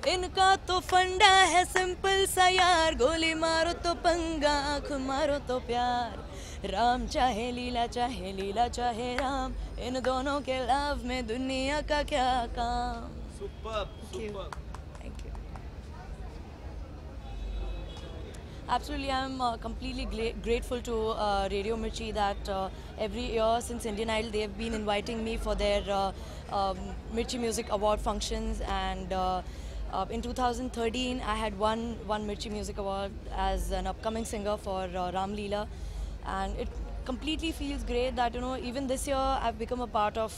इनका तो फंडा है सिंपल सा यार, गोली मारो तो पंगा, आँख मारो तो प्यार. राम चाहे लीला चाहे राम, इन दोनों के लव में दुनिया का क्या काम. Superb. Thank you. Absolutely, I'm completely grateful to Radio Mirchi that every year since Indian Idol they have been inviting me for their Mirchi Music Award functions. And in 2013 I had won one Mirchi Music Award as an upcoming singer for Ram Leela. And completely feels great that, you know, even this year I've become a part of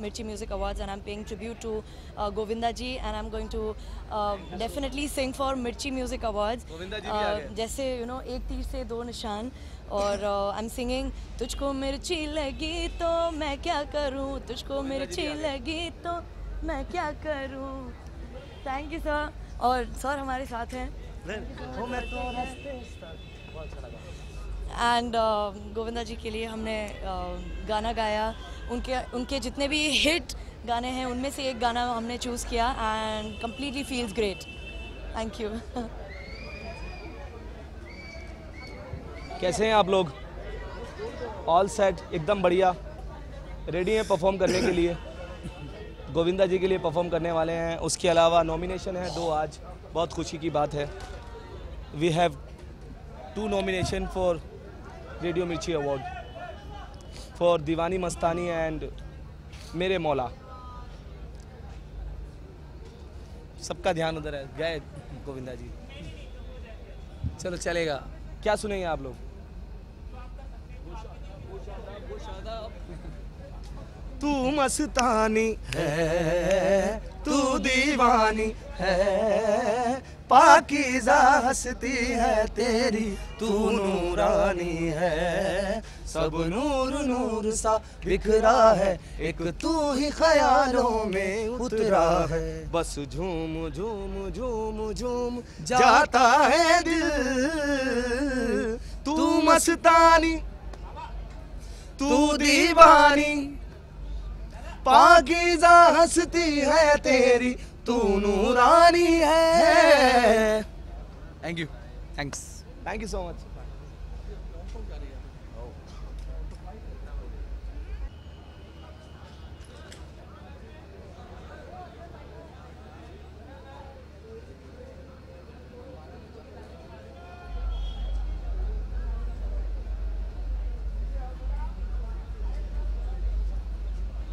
Mirchi Music Awards, and I'm paying tribute to Govinda ji, and I'm going to definitely sing for Mirchi Music Awards. जैसे you know, एक तीर से दो निशान, और I'm singing तुझको मिर्ची लगी तो मैं क्या करूँ, तुझको मिर्ची लगी तो मैं क्या करूँ. Thank you sir. और सर हमारे साथ हैं. एंड गोविंदा जी के लिए हमने गाना गाया. उनके जितने भी हिट गाने हैं उनमें से एक गाना हमने चूज़ किया, and completely feels great. Thank you. कैसे हैं आप लोग? ऑल सेट, एकदम बढ़िया, रेडी हैं परफॉर्म करने के लिए. गोविंदा जी के लिए परफॉर्म करने वाले हैं. उसके अलावा नॉमिनेशन है 2 आज, बहुत खुशी की बात है. We have 2 nomination for radio Mirchi award for Deewani Mastani and Mere Maula. सबका ध्यान उधर है. गए गोविंदा जी. चलो चलेगा. क्या सुनेंगे आप लोग? तू मस्तानी है, तू दीवानी है, पाकीज़ा हस्ती है तेरी, तू नूरानी है. सब नूर नूर सा बिखरा है, एक तू ही ख्यालों में उतरा है. बस झूम झूम झूम झूम जाता है दिल. तू मस्तानी, तू दीवानी, पाकीज़ा हस्ती है तेरी, तू नूरानी है. Thank you. Thanks. Thank you so much.